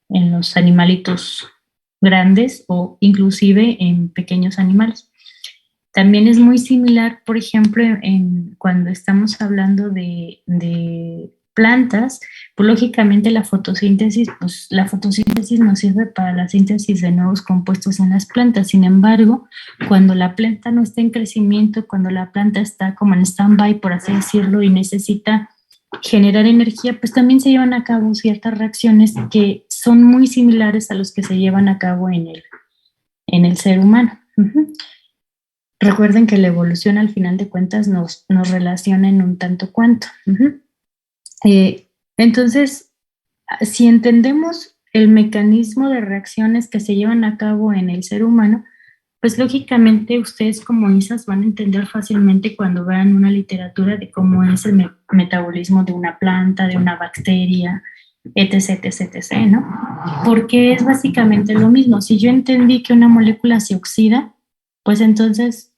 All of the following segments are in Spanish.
en los animalitos grandes o inclusive en pequeños animales. También es muy similar, por ejemplo, cuando estamos hablando de plantas, pues lógicamente pues la fotosíntesis nos sirve para la síntesis de nuevos compuestos en las plantas. Sin embargo, cuando la planta no está en crecimiento, cuando la planta está como en stand-by, por así decirlo, y necesita generar energía, pues también se llevan a cabo ciertas reacciones que son muy similares a los que se llevan a cabo en el ser humano. Uh-huh. Recuerden que la evolución al final de cuentas nos relaciona en un tanto cuanto. Uh-huh. Entonces, si entendemos el mecanismo de reacciones que se llevan a cabo en el ser humano, pues lógicamente ustedes como ISAs van a entender fácilmente cuando vean una literatura de cómo es el metabolismo de una planta, de una bacteria, etc., etc., etc., ¿no? Porque es básicamente lo mismo. Si yo entendí que una molécula se oxida, pues entonces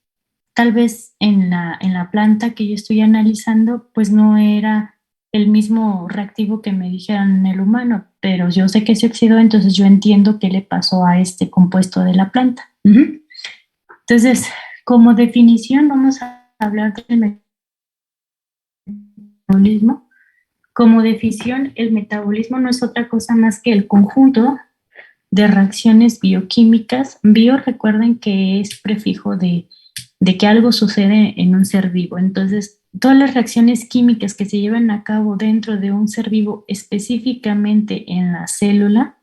tal vez en la planta que yo estoy analizando, pues no era el mismo reactivo que me dijeron en el humano, pero yo sé que se oxidó, entonces yo entiendo qué le pasó a este compuesto de la planta. Uh-huh. Entonces, como definición, vamos a hablar del metabolismo. Como definición, el metabolismo no es otra cosa más que el conjunto de reacciones bioquímicas. Bio, recuerden que es prefijo de que algo sucede en un ser vivo. Entonces, todas las reacciones químicas que se llevan a cabo dentro de un ser vivo, específicamente en la célula,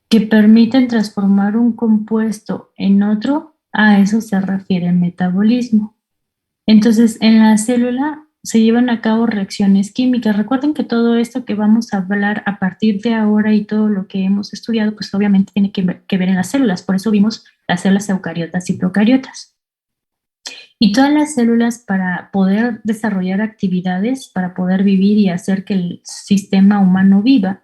que permiten transformar un compuesto en otro, a eso se refiere el metabolismo. Entonces, en la célula se llevan a cabo reacciones químicas. Recuerden que todo esto que vamos a hablar a partir de ahora y todo lo que hemos estudiado, pues obviamente tiene que ver en las células. Por eso vimos las células eucariotas y procariotas. Y todas las células, para poder desarrollar actividades, para poder vivir y hacer que el sistema humano viva,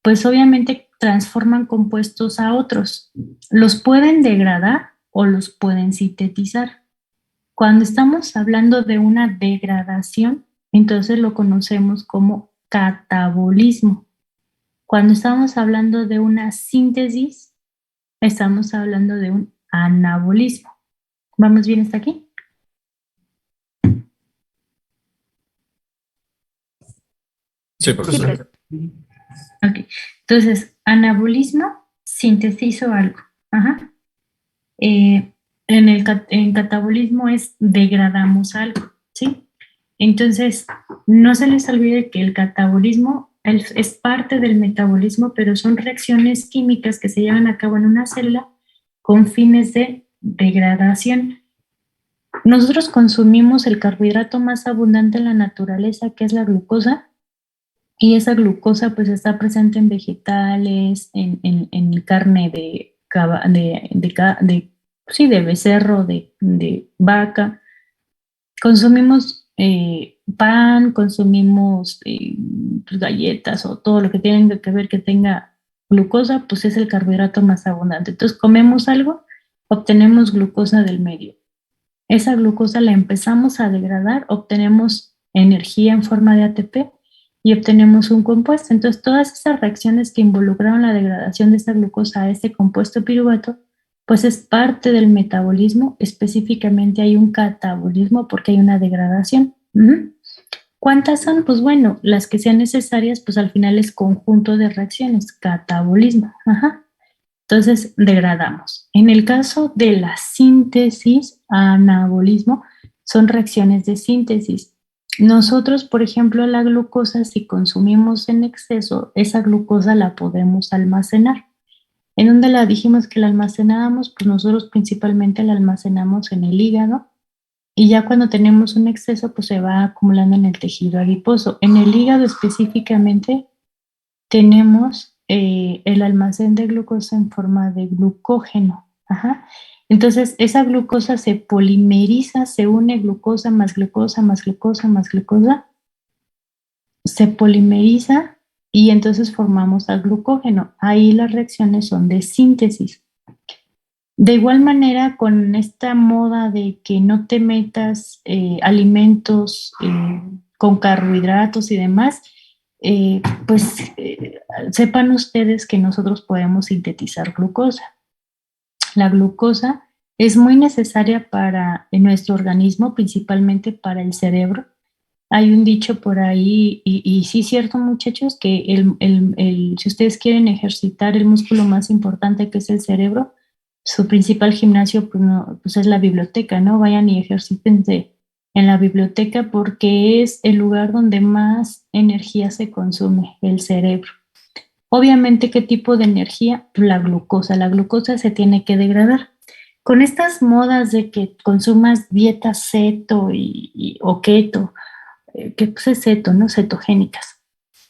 pues obviamente transforman compuestos a otros. Los pueden degradar o los pueden sintetizar. Cuando estamos hablando de una degradación, entonces lo conocemos como catabolismo. Cuando estamos hablando de una síntesis, estamos hablando de un anabolismo. ¿Vamos bien hasta aquí? Sí, profesor. Ok. Entonces, anabolismo, sintetizo algo. Ajá. En catabolismo es degradamos algo, ¿sí? Entonces, no se les olvide que el catabolismo es parte del metabolismo, pero son reacciones químicas que se llevan a cabo en una célula con fines de degradación. Nosotros consumimos el carbohidrato más abundante en la naturaleza, que es la glucosa, y esa glucosa pues está presente en vegetales, en carne sí, de becerro, de vaca. Consumimos pan, consumimos pues, galletas o todo lo que tenga que ver que tenga glucosa, pues es el carbohidrato más abundante. Entonces comemos algo, obtenemos glucosa del medio. Esa glucosa la empezamos a degradar, obtenemos energía en forma de ATP y obtenemos un compuesto. Entonces, todas esas reacciones que involucraron la degradación de esta glucosa a este compuesto piruvato, pues es parte del metabolismo. Específicamente hay un catabolismo porque hay una degradación. Uh-huh. ¿Cuántas son? Pues bueno, las que sean necesarias, pues al final es conjunto de reacciones, catabolismo. Ajá. Entonces, degradamos. En el caso de la síntesis, anabolismo, son reacciones de síntesis. Nosotros, por ejemplo, la glucosa, si consumimos en exceso, esa glucosa la podemos almacenar. ¿En dónde la dijimos que la almacenábamos? Pues nosotros principalmente la almacenamos en el hígado y ya cuando tenemos un exceso, pues se va acumulando en el tejido adiposo. En el hígado específicamente tenemos el almacén de glucosa en forma de glucógeno. Ajá. Entonces, esa glucosa se polimeriza, se une glucosa más glucosa más glucosa más glucosa, se polimeriza y entonces formamos al glucógeno. Ahí las reacciones son de síntesis. De igual manera, con esta moda de que no te metas alimentos con carbohidratos y demás, pues sepan ustedes que nosotros podemos sintetizar glucosa. La glucosa es muy necesaria para nuestro organismo, principalmente para el cerebro. Hay un dicho por ahí, y sí es cierto, muchachos, que si ustedes quieren ejercitar el músculo más importante, que es el cerebro, su principal gimnasio pues, pues es la biblioteca, ¿no? Vayan y ejercítense en la biblioteca porque es el lugar donde más energía se consume, el cerebro. Obviamente, ¿qué tipo de energía? La glucosa. La glucosa se tiene que degradar. Con estas modas de que consumas dieta ceto o keto, que pues es ceto, ¿no? Cetogénicas,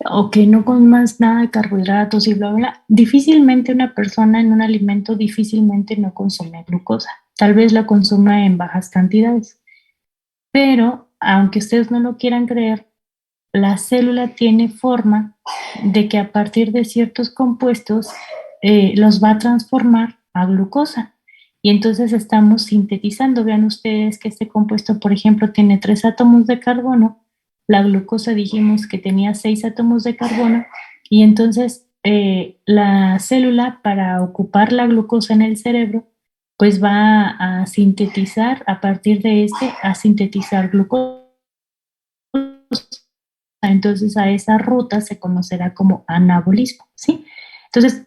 o que no comas nada de carbohidratos y bla, bla, bla, difícilmente una persona en un alimento difícilmente no consume glucosa. Tal vez la consuma en bajas cantidades, pero aunque ustedes no lo quieran creer, la célula tiene forma de que a partir de ciertos compuestos los va a transformar a glucosa. Y entonces estamos sintetizando. Vean ustedes que este compuesto, por ejemplo, tiene 3 átomos de carbono. La glucosa dijimos que tenía 6 átomos de carbono. Y entonces la célula, para ocupar la glucosa en el cerebro, pues va a sintetizar, a partir de a sintetizar glucosa. Entonces a esa ruta se conocerá como anabolismo, ¿sí? Entonces,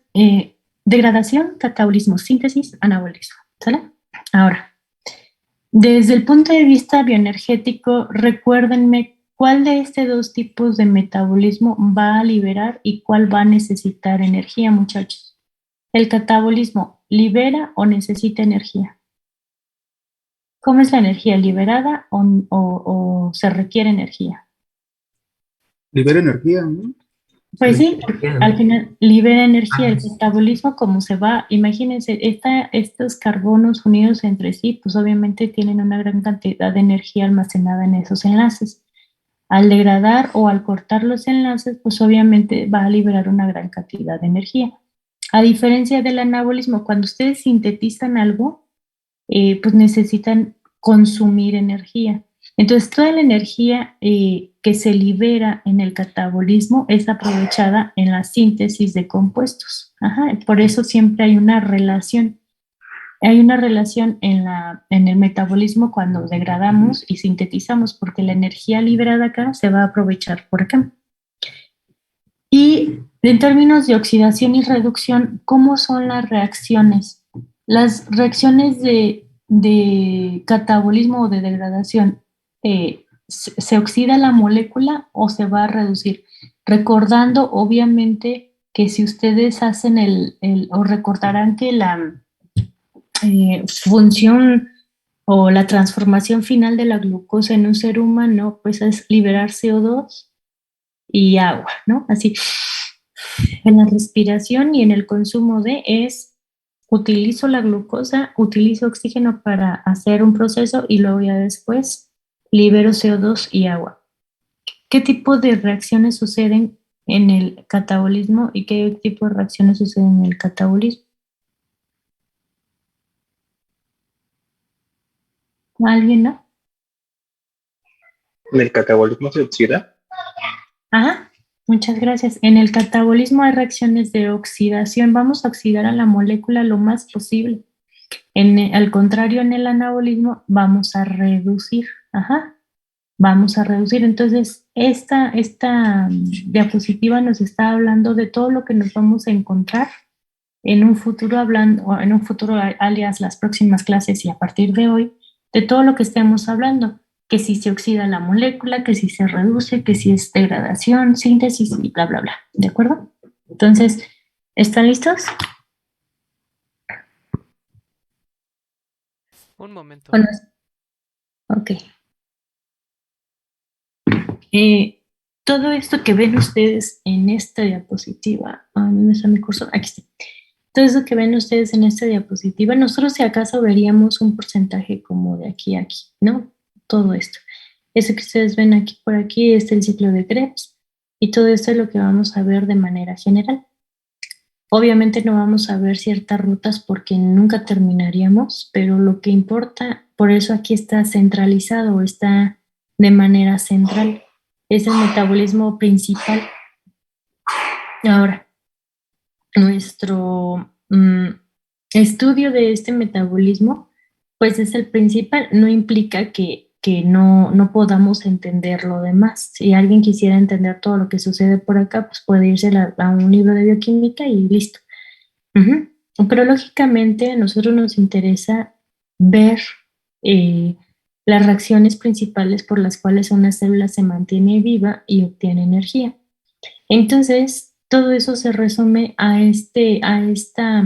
degradación, catabolismo, síntesis, anabolismo, ¿sale? Ahora, desde el punto de vista bioenergético, recuérdenme cuál de estos dos tipos de metabolismo va a liberar y cuál va a necesitar energía, muchachos. ¿El catabolismo libera o necesita energía? ¿Cómo es la energía? ¿Liberada o se requiere energía? Libera energía, ¿no? Pues sí, al final libera energía. El metabolismo, como se va, imagínense, estos carbonos unidos entre sí, pues obviamente tienen una gran cantidad de energía almacenada en esos enlaces. Al degradar o al cortar los enlaces, pues obviamente va a liberar una gran cantidad de energía. A diferencia del anabolismo, cuando ustedes sintetizan algo, pues necesitan consumir energía. Entonces, toda la energía que se libera en el catabolismo es aprovechada en la síntesis de compuestos. Ajá, por eso siempre hay una relación. Hay una relación en el metabolismo cuando degradamos y sintetizamos, porque la energía liberada acá se va a aprovechar por acá. Y en términos de oxidación y reducción, ¿cómo son las reacciones? Las reacciones de catabolismo o de degradación, ¿se oxida la molécula o se va a reducir? Recordando, obviamente, que si ustedes hacen o recordarán que la función o la transformación final de la glucosa en un ser humano, pues es liberar CO2 y agua, ¿no? Así, en la respiración y en el consumo utilizo la glucosa, utilizo oxígeno para hacer un proceso y luego ya después libero CO2 y agua. ¿Qué tipo de reacciones suceden en el catabolismo y qué tipo de reacciones suceden en el catabolismo? ¿Alguien, no? ¿El catabolismo se oxida? Ajá, muchas gracias. En el catabolismo hay reacciones de oxidación. Vamos a oxidar a la molécula lo más posible. Al contrario, en el anabolismo vamos a reducir. Ajá, vamos a reducir. Entonces, esta diapositiva nos está hablando de todo lo que nos vamos a encontrar en un futuro, alias las próximas clases y a partir de hoy, de todo lo que estemos hablando, que si se oxida la molécula, que si se reduce, que si es degradación, síntesis y bla, bla, bla. ¿De acuerdo? Entonces, ¿están listos? Un momento. Bueno, ok. Todo esto que ven ustedes en esta diapositiva, ¿dónde está mi cursor? Aquí está. Todo eso que ven ustedes en esta diapositiva, nosotros si acaso veríamos un porcentaje como de aquí a aquí, ¿no? Todo esto. Eso que ustedes ven aquí por aquí es el ciclo de Krebs y todo esto es lo que vamos a ver de manera general. Obviamente no vamos a ver ciertas rutas porque nunca terminaríamos, pero lo que importa, por eso aquí está centralizado, está de manera central. Es el metabolismo principal Ahora, nuestro estudio de este metabolismo, pues es el principal, no implica que no podamos entender lo demás. Si alguien quisiera entender todo lo que sucede por acá, pues puede irse a un libro de bioquímica y listo. Ujú. Pero lógicamente a nosotros nos interesa ver eh, las reacciones principales por las cuales una célula se mantiene viva y obtiene energía. Entonces, todo eso se resume a esta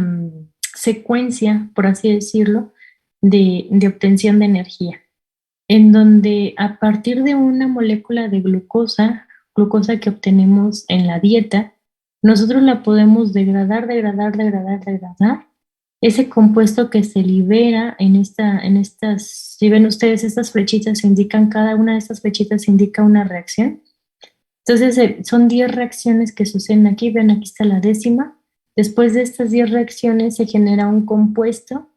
secuencia, por así decirlo, de obtención de energía, en donde a partir de una molécula de glucosa que obtenemos en la dieta, nosotros la podemos degradar. Ese compuesto que se libera en estas, si ven ustedes, estas flechitas indican, cada una de estas flechitas indica una reacción. Entonces, son 10 reacciones que suceden aquí. Ven, aquí está la décima. Después de estas 10 reacciones se genera un compuesto.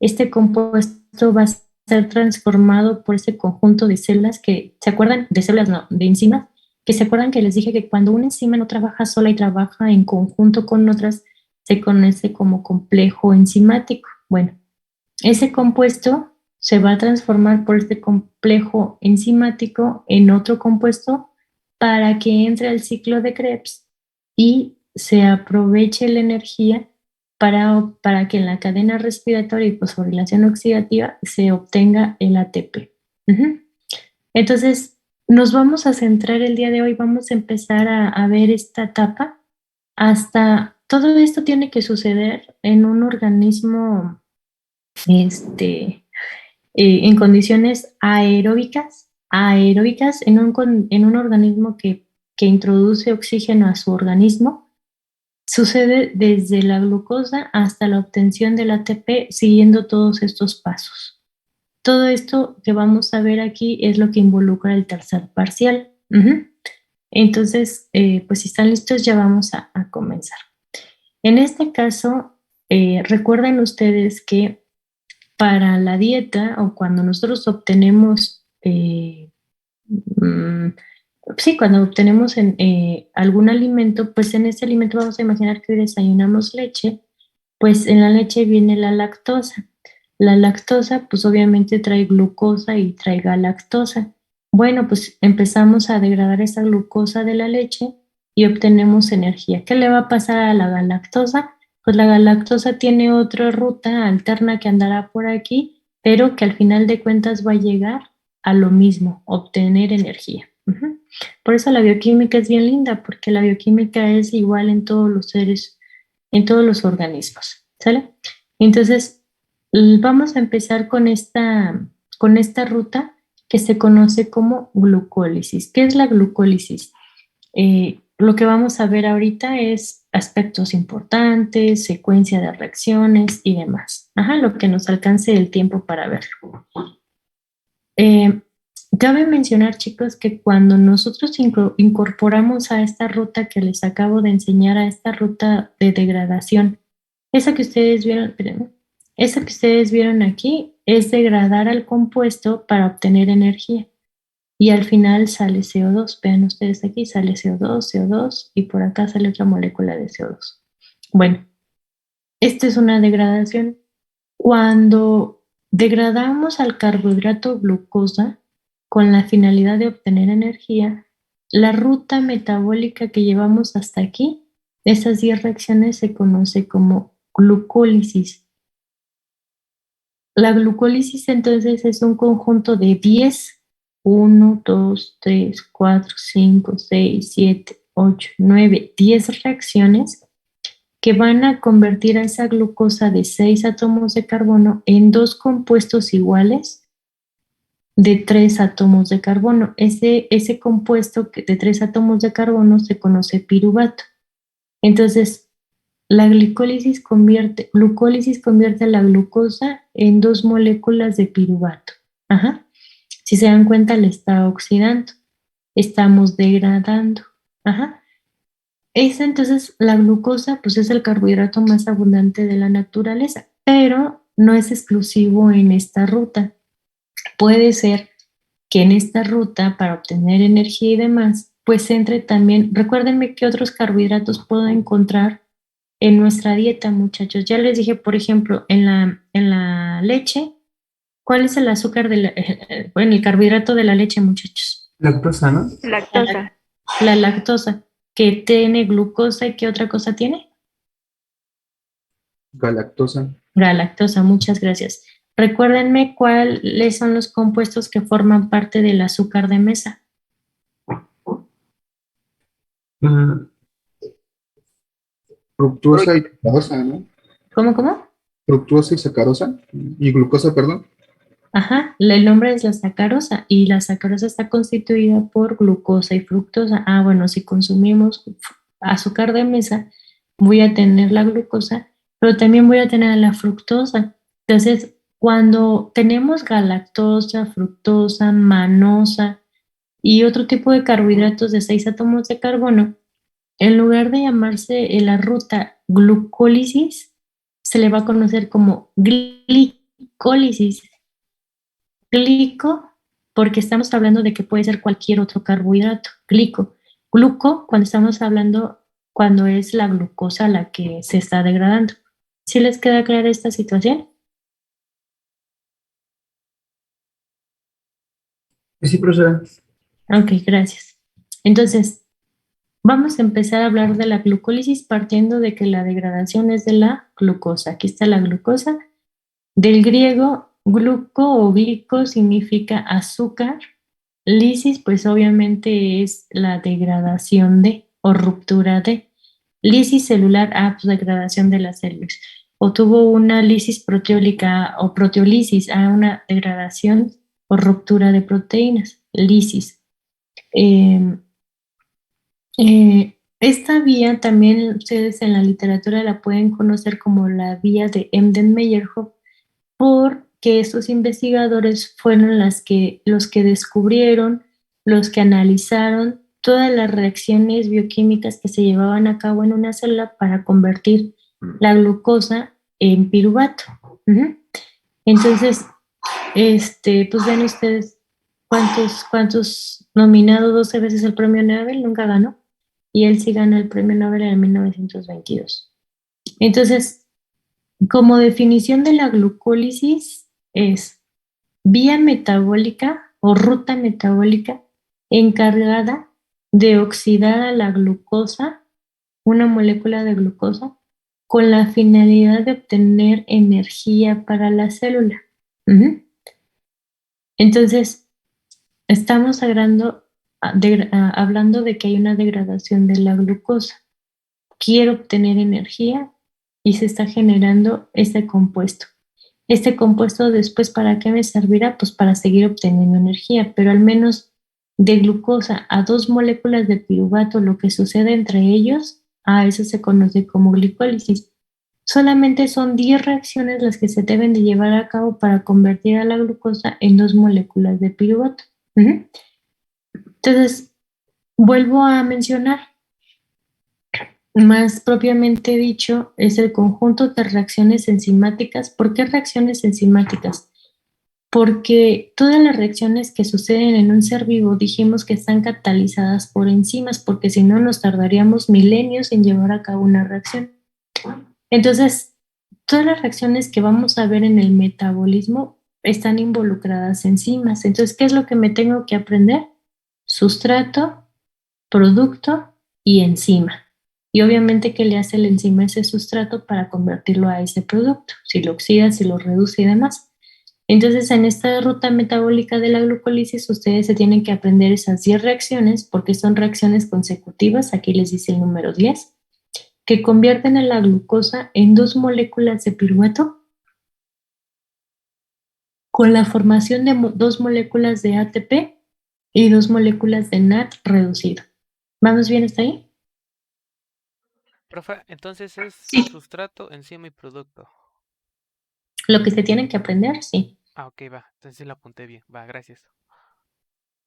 Este compuesto va a ser transformado por ese conjunto de células que, ¿se acuerdan? De células, no, de enzimas, que se acuerdan que les dije que cuando una enzima no trabaja sola y trabaja en conjunto con otras, se conoce como complejo enzimático. Bueno, ese compuesto se va a transformar por este complejo enzimático en otro compuesto para que entre al ciclo de Krebs y se aproveche la energía para que en la cadena respiratoria y fosforilación oxidativa se obtenga el ATP. Ujú. Entonces, nos vamos a centrar el día de hoy, vamos a empezar a ver esta etapa. Hasta todo esto tiene que suceder en un organismo en condiciones aeróbicas en un organismo que introduce oxígeno a su organismo. Sucede desde la glucosa hasta la obtención del ATP siguiendo todos estos pasos. Todo esto que vamos a ver aquí es lo que involucra el tercer parcial. Ujú. Entonces, pues si están listos ya vamos a comenzar. En este caso, recuerden ustedes que para la dieta o cuando nosotros obtenemos, sí, cuando obtenemos algún alimento, pues en ese alimento vamos a imaginar que hoy desayunamos leche, pues en la leche viene la lactosa. La lactosa, pues obviamente trae glucosa y trae galactosa. Bueno, pues empezamos a degradar esa glucosa de la leche y obtenemos energía. ¿Qué le va a pasar a la galactosa? Pues la galactosa tiene otra ruta alterna que andará por aquí, pero que al final de cuentas va a llegar a lo mismo, obtener energía. Ujú. Por eso la bioquímica es bien linda, porque la bioquímica es igual en todos los seres, en todos los organismos, ¿sale? Entonces, vamos a empezar con esta ruta que se conoce como glucólisis. ¿Qué es la glucólisis? Lo que vamos a ver ahorita es aspectos importantes, secuencia de reacciones y demás. Ajá, lo que nos alcance el tiempo para verlo. Eh, Cabe mencionar, chicos, que cuando nosotros incorporamos a esta ruta que les acabo de enseñar, a esta ruta de degradación, esa que ustedes vieron, espérenme, esa que ustedes vieron aquí es degradar al compuesto para obtener energía. Y al final sale CO2. Vean ustedes aquí, sale CO2, CO2 y por acá sale otra molécula de CO2. Bueno, esta es una degradación. Cuando degradamos al carbohidrato glucosa con la finalidad de obtener energía, la ruta metabólica que llevamos hasta aquí, esas 10 reacciones se conoce como glucólisis. La glucólisis entonces es un conjunto de 10, 1, 2, 3, 4, 5, 6, 7, 8, 9, 10 reacciones que van a convertir a esa glucosa de 6 átomos de carbono en dos compuestos iguales de 3 átomos de carbono. Ese compuesto de 3 átomos de carbono se conoce piruvato. Entonces, la glucólisis convierte la glucosa en dos moléculas de piruvato. Ajá. Si se dan cuenta, le está oxidando. Estamos degradando. Ajá. Entonces, la glucosa, pues es el carbohidrato más abundante de la naturaleza, pero no es exclusivo en esta ruta. Puede ser que en esta ruta, para obtener energía y demás, pues entre también, recuérdenme qué otros carbohidratos puedo encontrar en nuestra dieta, muchachos. Ya les dije, por ejemplo, en la leche, ¿cuál es el azúcar de bueno, el carbohidrato de la leche, muchachos? Lactosa, ¿no? La, Lactosa. la lactosa, que tiene glucosa y qué otra cosa tiene. Galactosa. Galactosa, muchas gracias. Recuérdenme cuáles son los compuestos que forman parte del azúcar de mesa. Ah, fructuosa y sacarosa, ¿no? ¿Cómo? Fructuosa y sacarosa. Y glucosa, perdón. Ajá, el nombre es la sacarosa y la sacarosa está constituida por glucosa y fructosa. Ah, bueno, si consumimos azúcar de mesa, voy a tener la glucosa, pero también voy a tener la fructosa. Entonces, cuando tenemos galactosa, fructosa, manosa y otro tipo de carbohidratos de 6 átomos de carbono, en lugar de llamarse la ruta glucólisis, se le va a conocer como glicólisis. Glico, porque estamos hablando de que puede ser cualquier otro carbohidrato. Glico. Gluco, cuando estamos hablando, cuando es la glucosa la que se está degradando. ¿Sí les queda clara esta situación? Sí, profesora. Ok, gracias. Entonces, vamos a empezar a hablar de la glucólisis partiendo de que la degradación es de la glucosa. Aquí está la glucosa. Del griego, gluco o glico significa azúcar. Lisis, pues obviamente es la degradación de o ruptura de. Lisis celular, pues degradación de las células. O tuvo una lisis proteólica o proteolisis, una degradación o ruptura de proteínas. Lisis. Eh, Esta vía también ustedes en la literatura la pueden conocer como la vía de Emden-Meyerhof, porque estos investigadores fueron los que descubrieron, los que analizaron todas las reacciones bioquímicas que se llevaban a cabo en una célula para convertir la glucosa en piruvato. Ujú. Entonces, pues ven ustedes cuántos nominados 12 veces el premio Nobel, nunca ganó, y él sí ganó el premio Nobel en 1922. Entonces, como definición de la glucólisis es vía metabólica o ruta metabólica encargada de oxidar a la glucosa, una molécula de glucosa, con la finalidad de obtener energía para la célula. Ujú. Entonces, estamos hablando de que hay una degradación de la glucosa. Quiero obtener energía y se está generando este compuesto. Este compuesto después, ¿para qué me servirá? Pues para seguir obteniendo energía, pero al menos de glucosa a 2 moléculas de piruvato, lo que sucede entre ellos, a eso se conoce como glicólisis. Solamente son 10 reacciones las que se deben de llevar a cabo para convertir a la glucosa en 2 moléculas de piruvato. Ujú. Entonces, vuelvo a mencionar, más propiamente dicho, es el conjunto de reacciones enzimáticas. ¿Por qué reacciones enzimáticas? Porque todas las reacciones que suceden en un ser vivo dijimos que están catalizadas por enzimas, porque si no nos tardaríamos milenios en llevar a cabo una reacción. Entonces, todas las reacciones que vamos a ver en el metabolismo están involucradas enzimas. Entonces, ¿qué es lo que me tengo que aprender? Sustrato, producto y enzima. Y obviamente, ¿qué le hace el enzima a ese sustrato para convertirlo a ese producto? Si lo oxida, si lo reduce y demás. Entonces, en esta ruta metabólica de la glucólisis, ustedes se tienen que aprender esas 10 reacciones porque son reacciones consecutivas, aquí les dice el número 10, que convierten a la glucosa en 2 moléculas de piruvato con la formación de 2 moléculas de ATP y 2 moléculas de NAD reducido. ¿Vamos bien hasta ahí? Profe, entonces es Sí. sustrato, enzima y producto. Lo que se tienen que aprender, sí. Ah, ok, va. Entonces sí lo apunté bien. Va, gracias.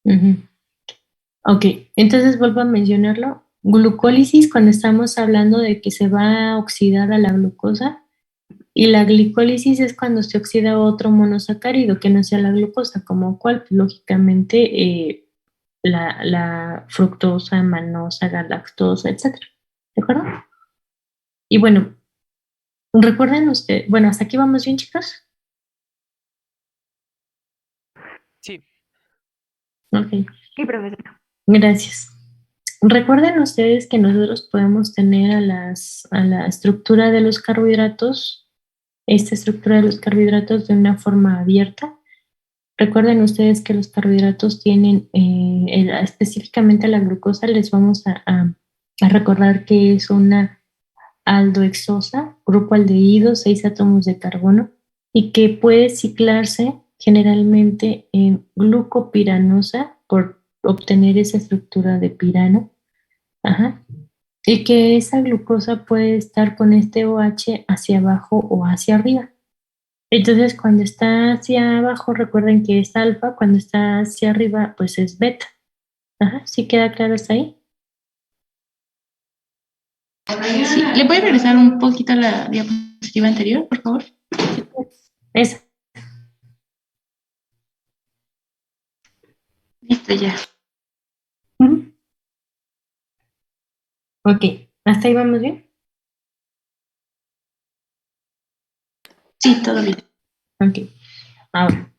Ujú. Ok, entonces vuelvo a mencionarlo. Glucólisis, cuando estamos hablando de que se va a oxidar a la glucosa, y la glicólisis es cuando se oxida otro monosacárido que no sea la glucosa, como cual, lógicamente, la fructosa, manosa, galactosa, etcétera. ¿De acuerdo? Y bueno, recuerden ustedes, bueno, hasta aquí vamos bien, chicos. Sí. Ok, Sí, profesora. gracias. Recuerden ustedes que nosotros podemos tener a la estructura de los carbohidratos, esta estructura de los carbohidratos de una forma abierta. Recuerden ustedes que los carbohidratos tienen, específicamente la glucosa, les vamos a recordar que es una aldohexosa, grupo aldehído, 6 átomos de carbono, y que puede ciclarse generalmente en glucopiranosa por obtener esa estructura de pirano. Ajá. Y que esa glucosa puede estar con este OH hacia abajo o hacia arriba. Entonces, cuando está hacia abajo, recuerden que es alfa, cuando está hacia arriba, pues es beta. Ajá, ¿sí queda claro hasta ahí? Sí, ¿le puede regresar un poquito a la diapositiva anterior, por favor? Esa. Listo, ya. Ujú. Ok, ¿hasta ahí vamos bien? Sí, todo bien. Ok, ahora.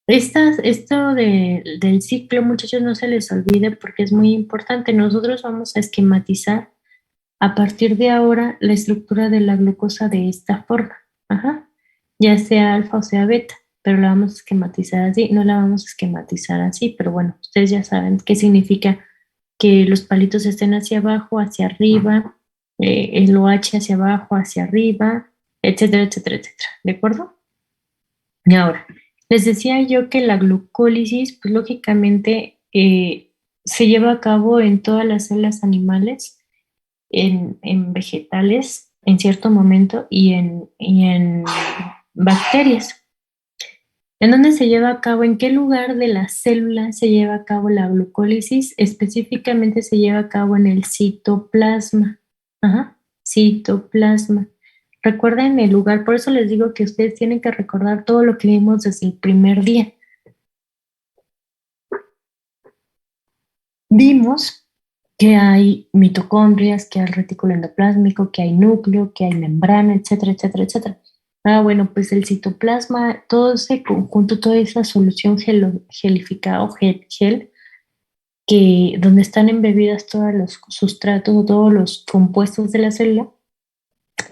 Esto del ciclo, muchachos, no se les olvide porque es muy importante. Nosotros vamos a esquematizar a partir de ahora la estructura de la glucosa de esta forma. Ajá. Ya sea alfa o sea beta, pero la vamos a esquematizar así. No la vamos a esquematizar así, pero bueno, ustedes ya saben qué significa que los palitos estén hacia abajo, hacia arriba, el OH hacia abajo, hacia arriba, etcétera, etcétera, etcétera. ¿De acuerdo? Y ahora, les decía yo que la glucólisis, pues lógicamente se lleva a cabo en todas las células animales, en vegetales en cierto momento y en bacterias. ¿En dónde se lleva a cabo? ¿En qué lugar de la célula se lleva a cabo la glucólisis? Específicamente se lleva a cabo en el citoplasma. Ajá, citoplasma. Recuerden el lugar, por eso les digo que ustedes tienen que recordar todo lo que vimos desde el primer día. Vimos que hay mitocondrias, que hay retículo endoplásmico, que hay núcleo, que hay membrana, etcétera, etcétera, etcétera. Ah, bueno, pues el citoplasma, todo ese conjunto, toda esa solución gelificada o gel, que donde están embebidas todos los sustratos o todos los compuestos de la célula,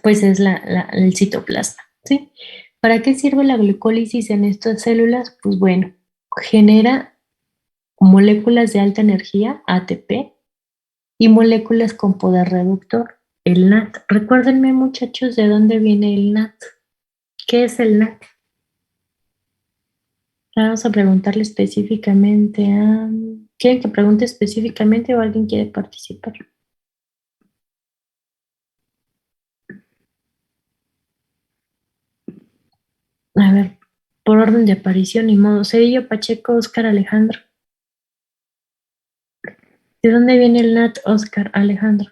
pues es el citoplasma, ¿sí? ¿Para qué sirve la glucólisis en estas células? Pues bueno, genera moléculas de alta energía, ATP, y moléculas con poder reductor, el NAT. Recuérdenme, muchachos, de dónde viene el NAT. ¿Qué es el NAT? Vamos a preguntarle específicamente a... ¿Quieren que pregunte específicamente o alguien quiere participar? A ver, por orden de aparición y modo. Cedillo, Pacheco, Oscar, Alejandro. ¿De dónde viene el NAT, Oscar, Alejandro?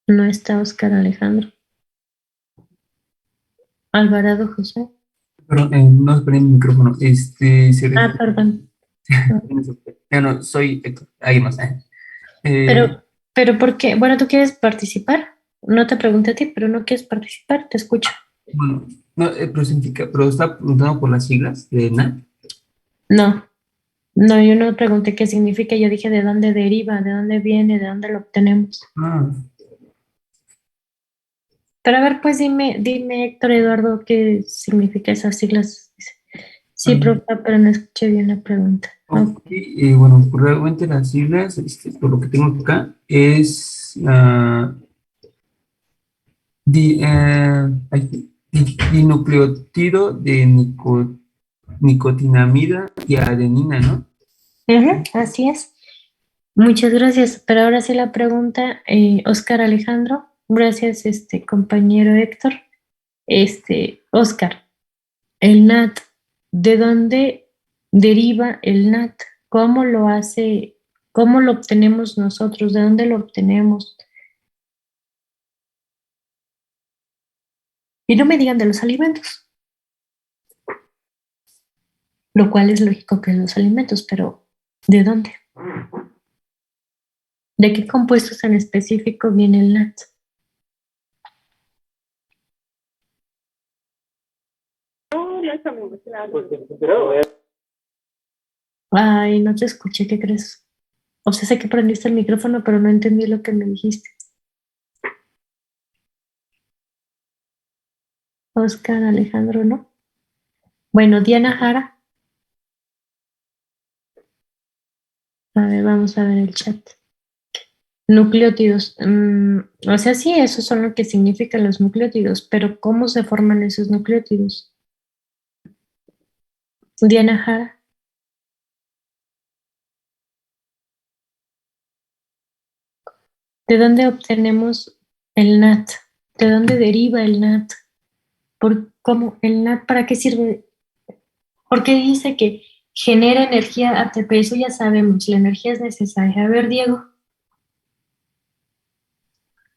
No está Oscar, Alejandro. Alvarado, José. Pero no se prende el micrófono. Ah, perdón. No, soy Héctor. Alguien más. Pero, ¿por qué? Bueno, ¿tú quieres participar? No te pregunté a ti, pero no quieres participar, te escucho. Bueno, no, pero significa, pero está preguntando por las siglas de NAT. No, no, yo no pregunté qué significa, yo dije de dónde deriva, de dónde viene, de dónde lo obtenemos. Ah, Pero a ver, pues dime, Héctor Eduardo, ¿qué significa esas siglas? Sí, ah, profe, pero no escuché bien la pregunta. ok, bueno, pues realmente las siglas, por lo que tengo acá, es dinucleótido de nicotinamida y adenina, ¿no? Ujú, así es. Muchas gracias. Pero ahora sí la pregunta, Oscar Alejandro. Gracias, compañero Héctor. Oscar, el NAT, ¿de dónde deriva el NAT? ¿Cómo lo hace? ¿Cómo lo obtenemos nosotros? ¿De dónde lo obtenemos? Y no me digan de los alimentos. lo cual es lógico que los alimentos, pero ¿de dónde? ¿De qué compuestos en específico viene el NAT? Ay, no te escuché, ¿qué crees? O sea, sé que prendiste el micrófono, pero no entendí lo que me dijiste. Oscar, Alejandro, ¿no? Bueno, Diana Jara. A ver, vamos a ver el chat. Nucleótidos. O sea, sí, esos son lo que significan los nucleótidos, pero ¿cómo se forman esos nucleótidos? Diana Jara. ¿De dónde obtenemos el NAT? ¿De dónde deriva el NAT? ¿Cómo? ¿El NAT para qué sirve? Porque dice que genera energía ATP, eso ya sabemos, la energía es necesaria. A ver, Diego.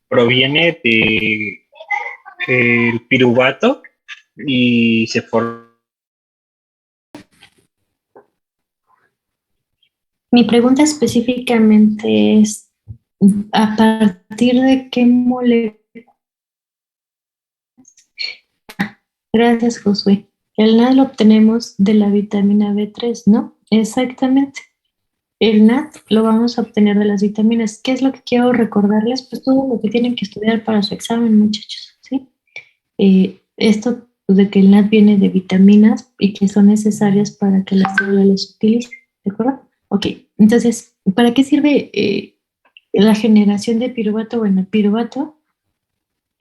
Proviene de el piruvato y se forma. Mi pregunta específicamente es, ¿a partir de qué molécula? Gracias, Josué. El NAT lo obtenemos de la vitamina B3, ¿no? Exactamente. El NAT lo vamos a obtener de las vitaminas. ¿Qué es lo que quiero recordarles? Pues todo lo que tienen que estudiar para su examen, muchachos, ¿sí? Esto de que el NAT viene de vitaminas y que son necesarias para que la célula las utilice, ¿de acuerdo? Ok, entonces, ¿para qué sirve la generación de piruvato? Bueno, el piruvato,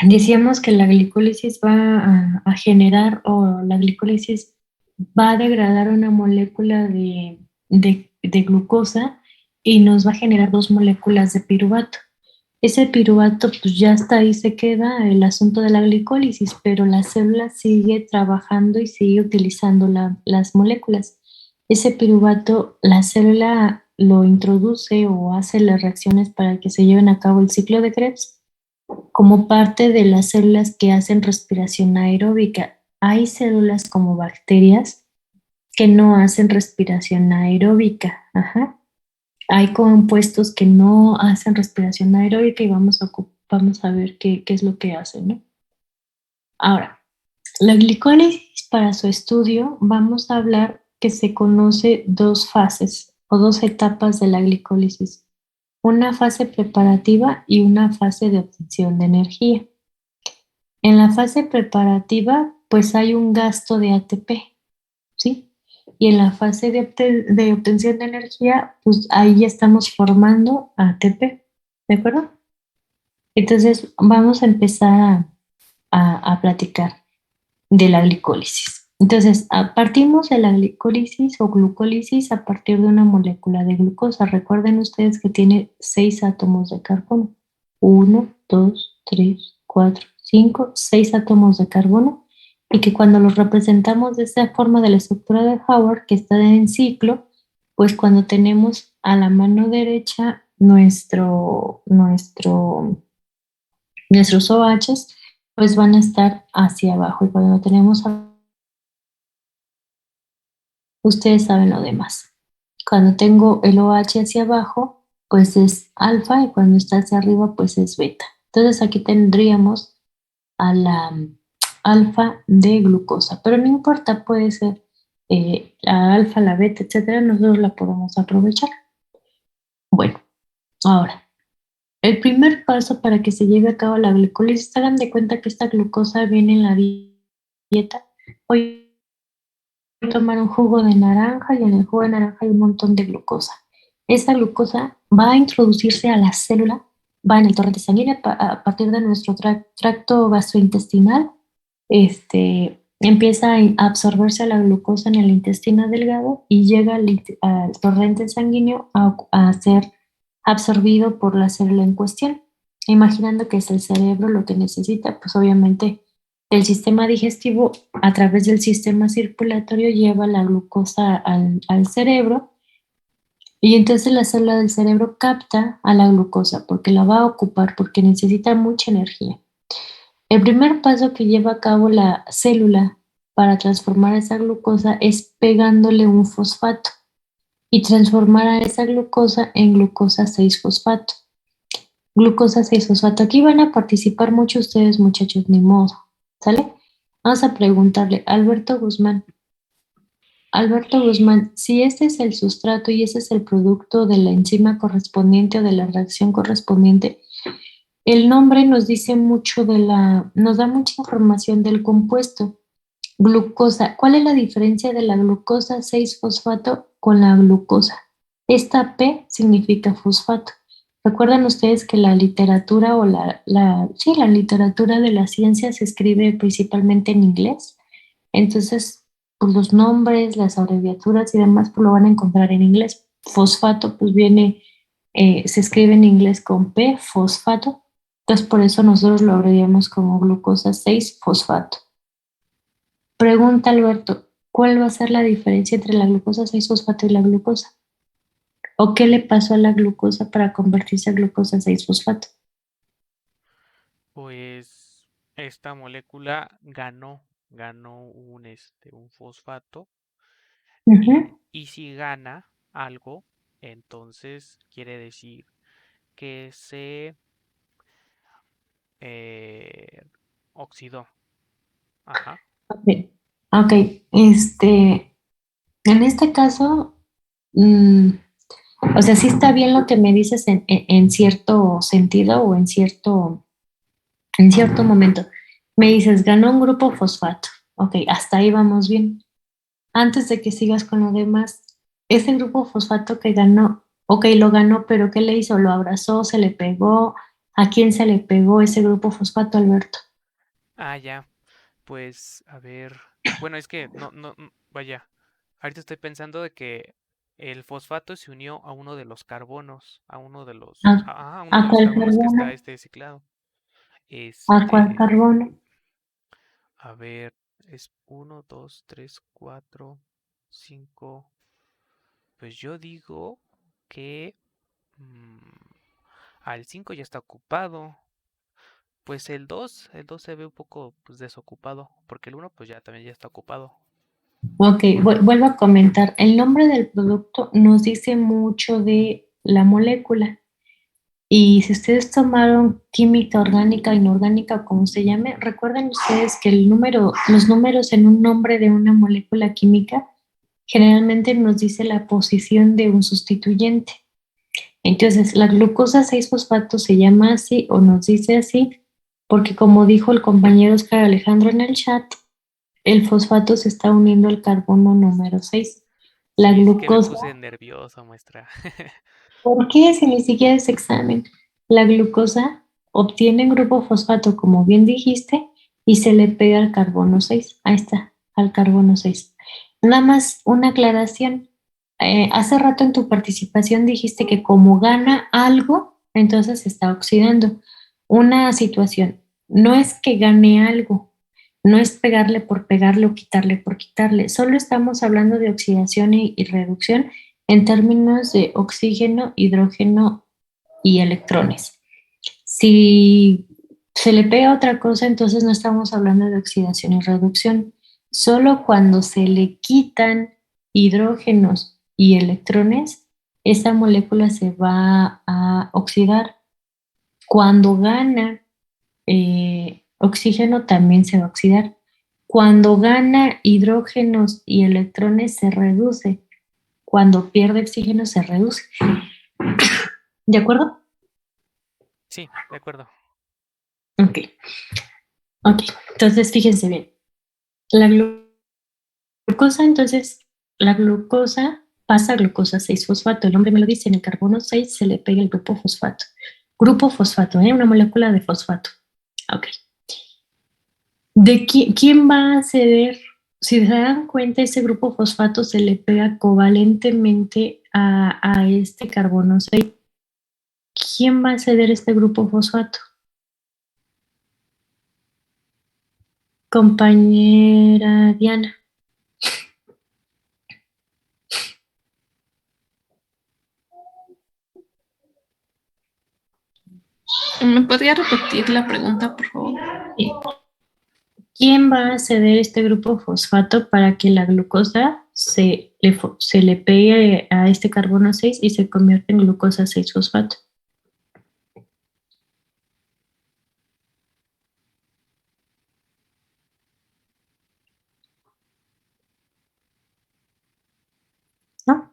decíamos que la glicólisis va a generar, o la glicólisis va a degradar una molécula de glucosa y nos va a generar dos moléculas de piruvato. Ese piruvato, pues ya hasta ahí se queda el asunto de la glicólisis, pero la célula sigue trabajando y sigue utilizando las moléculas. Ese piruvato, la célula lo introduce o hace las reacciones para que se lleven a cabo el ciclo de Krebs como parte de las células que hacen respiración aeróbica. Hay células como bacterias que no hacen respiración aeróbica. Ajá. Hay compuestos que no hacen respiración aeróbica y vamos a ver qué es lo que hacen, ¿no? Ahora, la glicólisis para su estudio vamos a hablar que se conoce dos fases o dos etapas de la glicólisis. Una fase preparativa y una fase de obtención de energía. En la fase preparativa, pues hay un gasto de ATP, ¿sí? Y en la fase de obtención de energía, pues ahí ya estamos formando ATP, ¿de acuerdo? Entonces, vamos a empezar a platicar de la glicólisis. Entonces, partimos de la glicólisis o glucólisis a partir de una molécula de glucosa. Recuerden ustedes que tiene 6 átomos de carbono. 1, 2, 3, 4, 5, 6 átomos de carbono. Y que cuando los representamos de esta forma de la estructura de Howard, que está en ciclo, pues cuando tenemos a la mano derecha nuestros OHs, pues van a estar hacia abajo. Y cuando tenemos ustedes saben lo demás. Cuando tengo el OH hacia abajo, pues es alfa, y cuando está hacia arriba, pues es beta. Entonces aquí tendríamos a la alfa de glucosa, pero no importa, puede ser la alfa, la beta, etcétera, nosotros la podemos aprovechar. Bueno, ahora, el primer paso para que se lleve a cabo la glicólisis, hagan de cuenta que esta glucosa viene en la dieta. Hoy tomar un jugo de naranja y en el jugo de naranja hay un montón de glucosa. Esa glucosa va a introducirse a la célula, va en el torrente sanguíneo a partir de nuestro tracto gastrointestinal, empieza a absorberse la glucosa en el intestino delgado y llega al torrente sanguíneo a ser absorbido por la célula en cuestión. Imaginando que es el cerebro lo que necesita, pues obviamente el sistema digestivo a través del sistema circulatorio lleva la glucosa al cerebro, y entonces la célula del cerebro capta a la glucosa porque la va a ocupar, porque necesita mucha energía. El primer paso que lleva a cabo la célula para transformar esa glucosa es pegándole un fosfato y transformar a esa glucosa en glucosa 6-fosfato. Glucosa 6-fosfato. Aquí van a participar muchos ustedes, muchachos, ni modo. ¿Sale? Vamos a preguntarle, Alberto Guzmán, si este es el sustrato y ese es el producto de la enzima correspondiente o de la reacción correspondiente, el nombre nos dice mucho nos da mucha información del compuesto. Glucosa. ¿Cuál es la diferencia de la glucosa 6-fosfato con la glucosa? Esta P significa fosfato. ¿Recuerdan ustedes que la literatura o sí, la literatura de la ciencia se escribe principalmente en inglés? Entonces, pues los nombres, las abreviaturas y demás, pues lo van a encontrar en inglés. Fosfato, pues se escribe en inglés con P, fosfato. Entonces, por eso nosotros lo abreviamos como glucosa 6-fosfato. Pregunta Alberto, ¿cuál va a ser la diferencia entre la glucosa 6-fosfato y la glucosa? ¿O qué le pasó a la glucosa para convertirse a glucosa 6-fosfato? Pues esta molécula ganó un fosfato. Y si gana algo, entonces quiere decir que se oxidó. Ajá. Ok, en este caso, o sea, sí está bien lo que me dices en cierto sentido o en cierto momento. Me dices, ganó un grupo fosfato. Ok, hasta ahí vamos bien. Antes de que sigas con lo demás, ese grupo fosfato que ganó, ok, lo ganó, pero ¿qué le hizo? ¿Lo abrazó? ¿Se le pegó? ¿A quién se le pegó ese grupo fosfato, Alberto? Ah, ya. Pues, a ver. Bueno, es que vaya. Ahorita estoy pensando de que el fosfato se unió a uno de los carbonos, a uno de los, ¿A, a uno de a los cuál carbonos que está carbono? ciclado. ¿A cuál Este, carbono? a ver, es 1, 2, 3, 4, 5. Pues yo digo que mm, al 5 ya está ocupado. Pues el dos se ve un poco pues, desocupado, porque el uno pues ya también ya está ocupado. Ok, vuelvo a comentar. El nombre del producto nos dice mucho de la molécula. Y si ustedes tomaron química orgánica, inorgánica, como se llame, recuerden ustedes que los números en un nombre de una molécula química generalmente nos dice la posición de un sustituyente. Entonces, la glucosa 6-fosfato se llama así o nos dice así porque como dijo el compañero Oscar Alejandro en el chat, el fosfato se está uniendo al carbono número 6. La Sí, sí que me glucosa, puse nervioso, maestra. ¿por qué si ni siquiera es examen? La glucosa obtiene un grupo fosfato, como bien dijiste, y se le pega al carbono 6. Ahí está, al carbono 6. Nada más una aclaración. Hace rato en tu participación dijiste que como gana algo, entonces se está oxidando. Una situación, no es que gane algo, no es pegarle por pegarle o quitarle por quitarle, solo estamos hablando de oxidación y reducción en términos de oxígeno, hidrógeno y electrones. Si se le pega otra cosa, entonces no estamos hablando de oxidación y reducción. Solo cuando se le quitan hidrógenos y electrones, esa molécula se va a oxidar. Cuando gana oxígeno, también se va a oxidar. Cuando gana hidrógenos y electrones, se reduce. Cuando pierde oxígeno, se reduce. ¿De acuerdo? Sí, de acuerdo. Ok. Ok. Entonces, fíjense bien. La glucosa, entonces, la glucosa pasa a glucosa 6-fosfato. El nombre me lo dice, en el carbono 6 se le pega el grupo fosfato. Grupo fosfato, una molécula de fosfato. Ok. ¿De quién va a ceder? Si se dan cuenta, ese grupo fosfato se le pega covalentemente a este carbono 6. ¿Quién va a ceder este grupo fosfato? Compañera Diana. ¿Me podría repetir la pregunta, por favor? ¿quién va a ceder este grupo fosfato para que la glucosa se le pegue a este carbono 6 y se convierta en glucosa 6-fosfato? ¿No?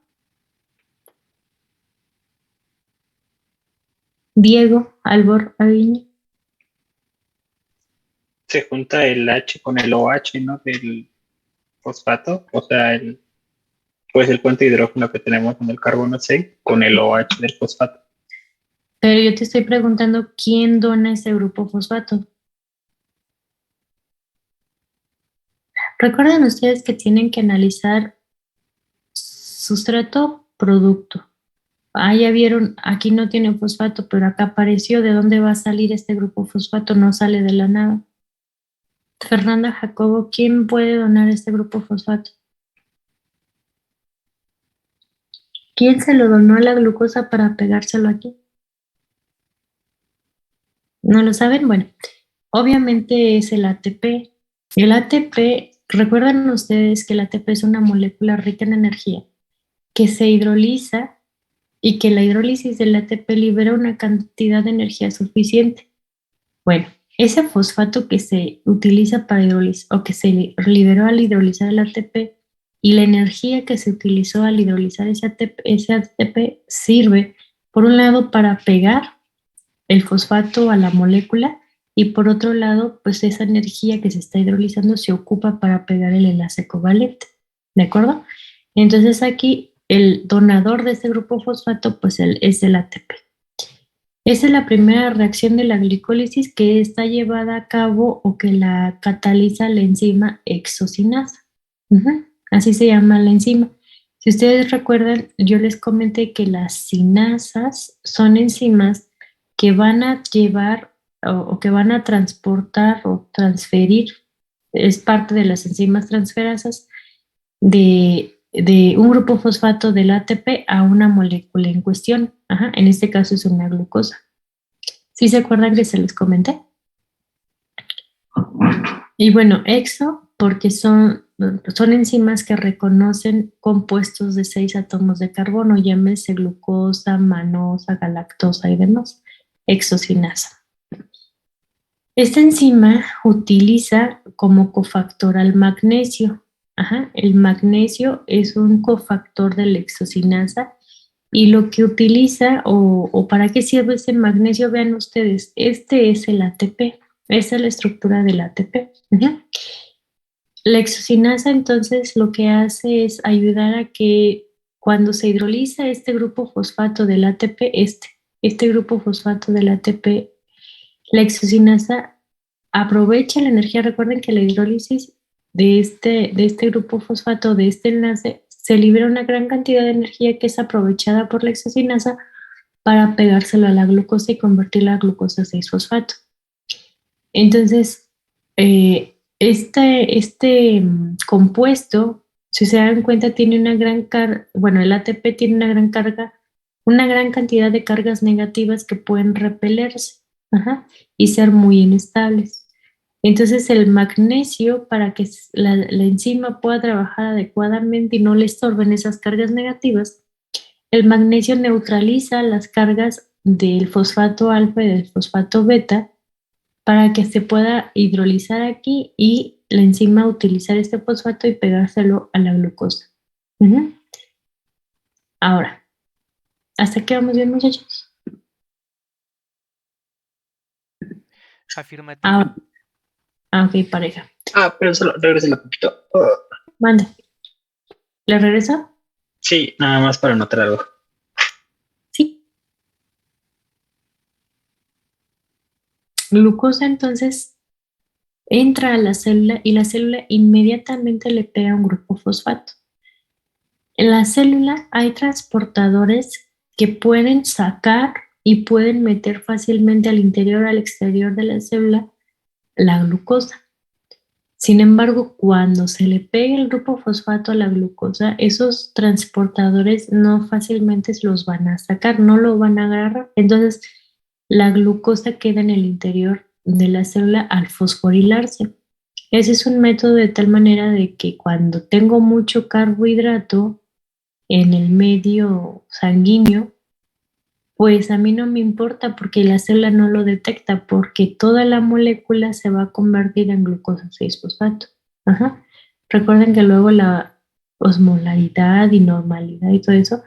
Diego Albor Aviño. Se junta el H con el OH, ¿no? Del fosfato, o sea, pues el puente de hidrógeno que tenemos en el carbono 6 con el OH del fosfato. Pero yo te estoy preguntando quién dona ese grupo fosfato. Recuerden ustedes que tienen que analizar sustrato, producto. Ah, ya vieron, aquí no tiene fosfato, pero acá apareció. ¿De dónde va a salir este grupo fosfato? No sale de la nada. Fernanda Jacobo, ¿quién puede donar este grupo fosfato? ¿Quién se lo donó a la glucosa para pegárselo aquí? ¿No lo saben? Bueno, obviamente es el ATP. El ATP, recuerdan ustedes que el ATP es una molécula rica en energía que se hidroliza y que la hidrólisis del ATP libera una cantidad de energía suficiente. Bueno, ese fosfato que se utiliza para hidrolizar o que se liberó al hidrolizar el ATP y la energía que se utilizó al hidrolizar ese ATP sirve, por un lado, para pegar el fosfato a la molécula y por otro lado, pues esa energía que se está hidrolizando se ocupa para pegar el enlace covalente, ¿de acuerdo? Entonces aquí el donador de ese grupo fosfato pues es el ATP. Esa es la primera reacción de la glicólisis que está llevada a cabo o que la cataliza la enzima exocinasa. Así se llama la enzima. Si ustedes recuerdan, yo les comenté que las cinasas son enzimas que van a llevar o que van a transportar o transferir, es parte de las enzimas transferasas, de un grupo fosfato del ATP a una molécula en cuestión. En este caso es una glucosa. ¿Sí se acuerdan que se les comenté? Y bueno, exo, porque son enzimas que reconocen compuestos de 6 átomos de carbono, llámese glucosa, manosa, galactosa y demás. Exocinasa. Esta enzima utiliza como cofactor al magnesio. El magnesio es un cofactor de la exocinasa y lo que utiliza o para qué sirve ese magnesio, vean ustedes, este es el ATP, esa es la estructura del ATP. La exocinasa entonces lo que hace es ayudar a que cuando se hidroliza este grupo fosfato del ATP, este grupo fosfato del ATP, la exocinasa aprovecha la energía. Recuerden que la hidrólisis de este grupo fosfato, de este enlace, se libera una gran cantidad de energía que es aprovechada por la exocinasa para pegárselo a la glucosa y convertir la glucosa a 6-fosfato. Entonces, este compuesto, si se dan cuenta, tiene una gran carga, bueno, el ATP tiene una gran carga, una gran cantidad de cargas negativas que pueden repelerse y ser muy inestables. Entonces el magnesio, para que la enzima pueda trabajar adecuadamente y no le estorben esas cargas negativas, el magnesio neutraliza las cargas del fosfato alfa y del fosfato beta para que se pueda hidrolizar aquí y la enzima utilizar este fosfato y pegárselo a la glucosa. Ahora, ¿hasta aquí vamos bien, muchachos? Afirmativo. Ok, pareja. Pero solo regresen un poquito. Manda. ¿Le regreso? Sí, nada más para anotar algo. Sí. Glucosa entonces entra a la célula y la célula inmediatamente le pega un grupo fosfato. En la célula hay transportadores que pueden sacar y pueden meter fácilmente al interior o al exterior de la célula la glucosa. Sin embargo, cuando se le pega el grupo fosfato a la glucosa, esos transportadores no fácilmente se los van a sacar, no lo van a agarrar. Entonces, la glucosa queda en el interior de la célula al fosforilarse. Ese es un método de tal manera de que cuando tengo mucho carbohidrato en el medio sanguíneo, pues a mí no me importa porque la célula no lo detecta, porque toda la molécula se va a convertir en glucosa 6-fosfato. Ajá. Recuerden que luego la osmolaridad y normalidad y todo eso,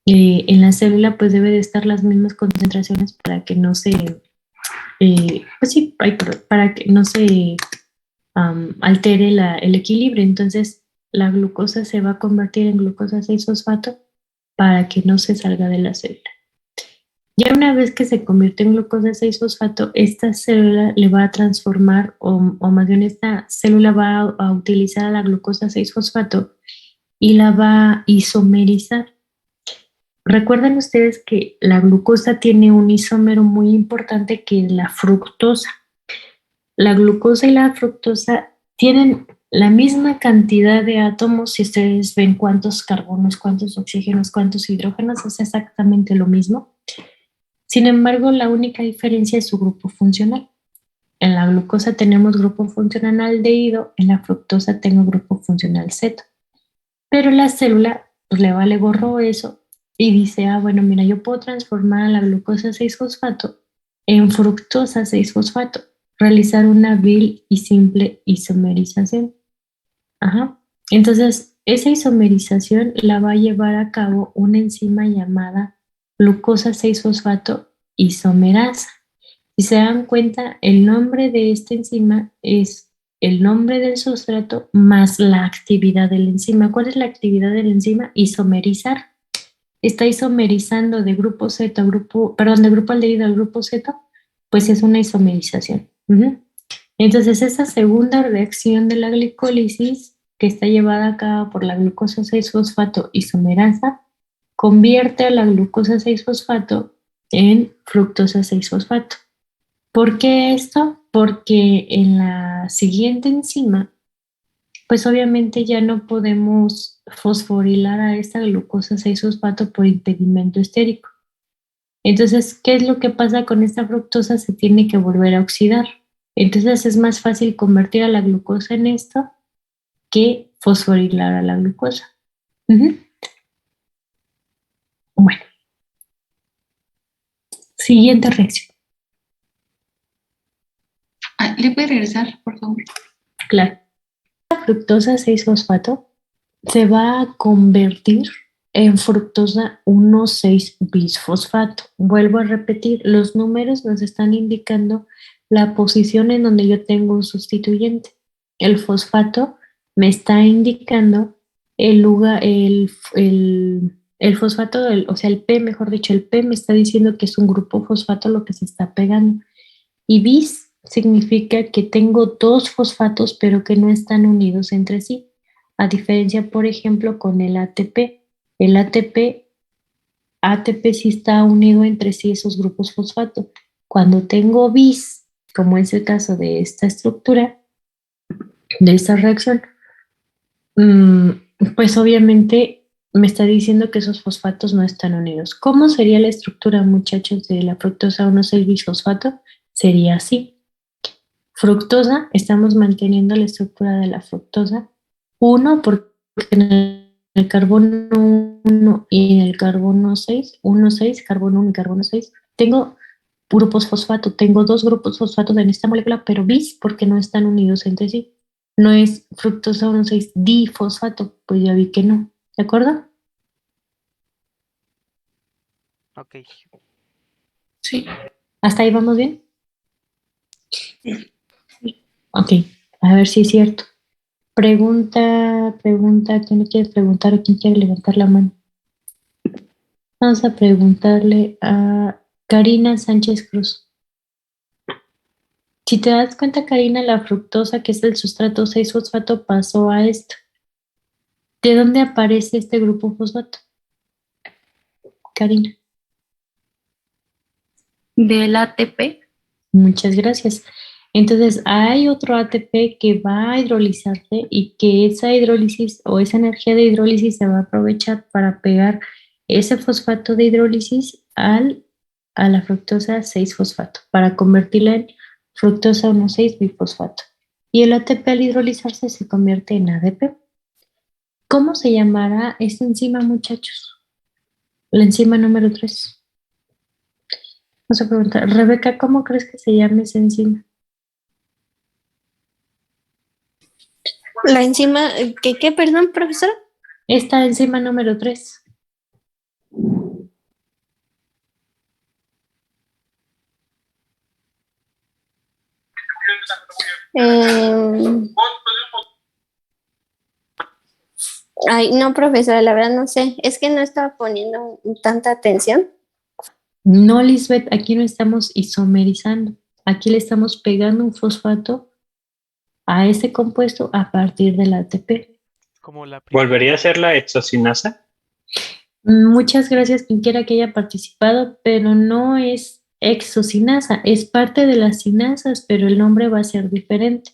en la célula pues debe de estar las mismas concentraciones para que no se, pues sí, para que no se altere el equilibrio. Entonces la glucosa se va a convertir en glucosa 6-fosfato para que no se salga de la célula. Ya una vez que se convierte en glucosa 6-fosfato, esta célula le va a transformar, o más bien esta célula va a utilizar la glucosa 6-fosfato y la va a isomerizar. Recuerden ustedes que la glucosa tiene un isómero muy importante que es la fructosa. La glucosa y la fructosa tienen la misma cantidad de átomos. Si ustedes ven cuántos carbonos, cuántos oxígenos, cuántos hidrógenos, es exactamente lo mismo. Sin embargo, la única diferencia es su grupo funcional. En la glucosa tenemos grupo funcional aldehído, en la fructosa tengo grupo funcional ceto. Pero la célula pues, le vale gorro eso y dice, bueno, mira, yo puedo transformar a la glucosa 6-fosfato en fructosa 6-fosfato, realizar una vil y simple isomerización. Ajá. Entonces, esa isomerización la va a llevar a cabo una enzima llamada glucosa 6-fosfato isomerasa. Si se dan cuenta, el nombre de esta enzima es el nombre del sustrato más la actividad de la enzima. ¿Cuál es la actividad de la enzima? Isomerizar. Está isomerizando de grupo Z a grupo, perdón, de grupo aldehído al grupo Z, pues es una isomerización. Entonces, esa segunda reacción de la glicólisis que está llevada a cabo por la glucosa 6-fosfato isomerasa convierte a la glucosa 6-fosfato en fructosa 6-fosfato. ¿Por qué esto? Porque en la siguiente enzima, pues obviamente ya no podemos fosforilar a esta glucosa 6-fosfato por impedimento estérico. Entonces, ¿qué es lo que pasa con esta fructosa? Se tiene que volver a oxidar. Entonces es más fácil convertir a la glucosa en esto que fosforilar a la glucosa. Bueno, siguiente reacción. ¿Le puede regresar, por favor? Claro. La fructosa 6-fosfato se va a convertir en fructosa 1,6-bisfosfato. Vuelvo a repetir, los números nos están indicando la posición en donde yo tengo un sustituyente. El fosfato me está indicando el lugar, el fosfato, o sea, el P, mejor dicho, el P me está diciendo que es un grupo fosfato lo que se está pegando. Y bis significa que tengo dos fosfatos, pero que no están unidos entre sí. A diferencia, por ejemplo, con el ATP. El ATP sí está unido entre sí esos grupos fosfato. Cuando tengo bis, como es el caso de esta estructura, de esta reacción, pues obviamente me está diciendo que esos fosfatos no están unidos. ¿Cómo sería la estructura, muchachos, de la fructosa 1,6-bisfosfato? Sería así. Fructosa, estamos manteniendo la estructura de la fructosa. 1, porque en el carbono 1 y en el carbono 6, 1,6, carbono 1 y carbono 6, tengo grupos fosfato, tengo dos grupos fosfatos en esta molécula, pero bis porque no están unidos entre sí. No es fructosa 1,6 difosfato, pues ya vi que no. ¿De acuerdo? Ok. Sí. ¿Hasta ahí vamos bien? Ok, a ver si es cierto. Pregunta, ¿quién le quiere preguntar o quién quiere levantar la mano? Vamos a preguntarle a Karina Sánchez Cruz. Si te das cuenta, Karina, la fructosa, que es el sustrato 6-fosfato, pasó a esto. ¿De dónde aparece este grupo fosfato? Karina. Del ATP. Muchas gracias. Entonces, hay otro ATP que va a hidrolizarse y que esa hidrólisis o esa energía de hidrólisis se va a aprovechar para pegar ese fosfato de hidrólisis a la fructosa 6-fosfato, para convertirla en fructosa 1,6-bifosfato. y el ATP al hidrolizarse se convierte en ADP. ¿Cómo se llamará esta enzima, muchachos? La enzima número 3. Vamos a preguntar, Rebeca, ¿cómo crees que se llama esa enzima? La enzima, ¿qué, perdón, profesora? Esta enzima número 3. Ay, no, profesora, la verdad no sé. Es que no estaba poniendo tanta atención. No, Lisbeth, aquí no estamos isomerizando. Aquí le estamos pegando un fosfato a ese compuesto a partir del ATP. Como la primera. ¿Volvería a ser la exocinasa? Muchas gracias quien quiera que haya participado, pero no es exocinasa, es parte de las cinasas, pero el nombre va a ser diferente.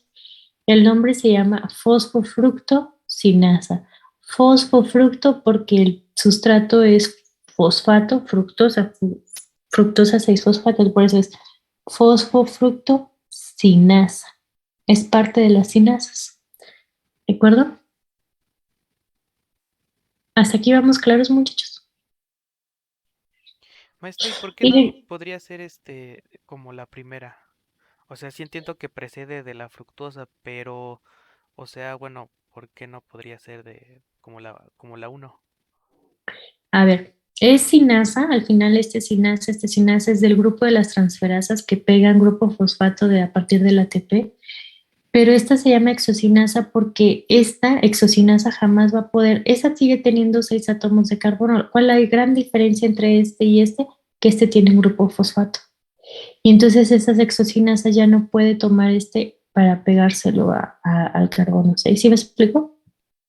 El nombre se llama fosfofructocinasa. Fosfofructo porque el sustrato es fosfato, fructosa, fructosa 6-fosfato, por eso es fosfofructocinasa. Es parte de las cinasas. ¿De acuerdo? ¿Hasta aquí vamos claros, muchachos? Maestra, ¿y por qué no podría ser como la primera? O sea, sí entiendo que precede de la fructosa, pero, o sea, bueno, ¿por qué no podría ser como la 1? A ver, es cinasa, al final este cinasa es del grupo de las transferasas que pegan grupo fosfato a partir del ATP, pero esta se llama exocinasa porque esta exocinasa jamás va a poder, esta sigue teniendo 6 átomos de carbono. ¿Cuál es la gran diferencia entre este y este? Que este tiene un grupo fosfato. Y entonces esas exocinasas ya no puede tomar para pegárselo al carbono 6. ¿Sí me explico?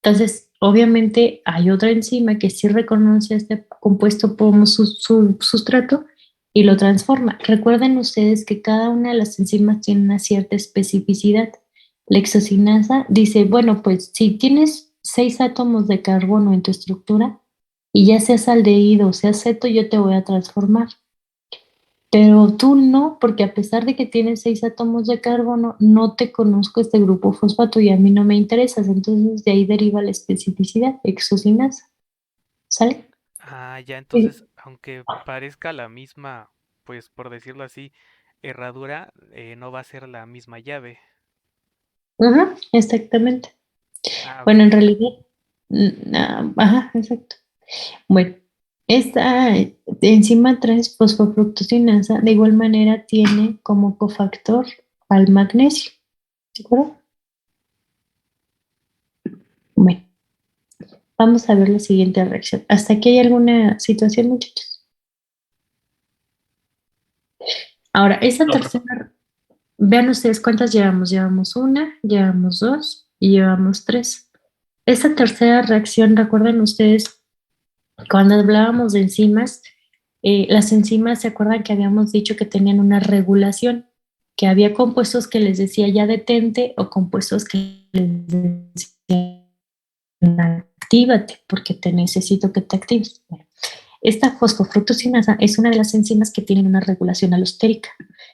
Entonces, obviamente hay otra enzima que sí reconoce este compuesto como su sustrato y lo transforma. Recuerden ustedes que cada una de las enzimas tiene una cierta especificidad. La exocinasa dice, bueno, pues si tienes 6 átomos de carbono en tu estructura y ya seas aldehído o seas ceto, yo te voy a transformar. Pero tú no, porque a pesar de que tienes 6 átomos de carbono, no te conozco este grupo fosfato y a mí no me interesas. Entonces de ahí deriva la especificidad, exocinasa. ¿Sale? Ah, ya, Sí. entonces, aunque parezca la misma, pues por decirlo así, herradura, no va a ser la misma llave. Ajá, exactamente. Ah, ok. Bueno, en realidad, ajá, exacto. Bueno, esta enzima 3 fosfofructosinasa de igual manera tiene como cofactor al magnesio. ¿De acuerdo? Bueno, vamos a ver la siguiente reacción. ¿Hasta aquí hay alguna situación, muchachos? Ahora, esa No, tercera, vean ustedes cuántas llevamos. Llevamos una, llevamos dos y llevamos tres. Esta tercera reacción, recuerden ustedes, cuando hablábamos de enzimas, las enzimas, ¿se acuerdan que habíamos dicho que tenían una regulación? Que había compuestos que les decía ya detente o compuestos que les decían actívate porque te necesito que te actives. Bueno, esta fosfofructosinasa es una de las enzimas que tienen una regulación alostérica.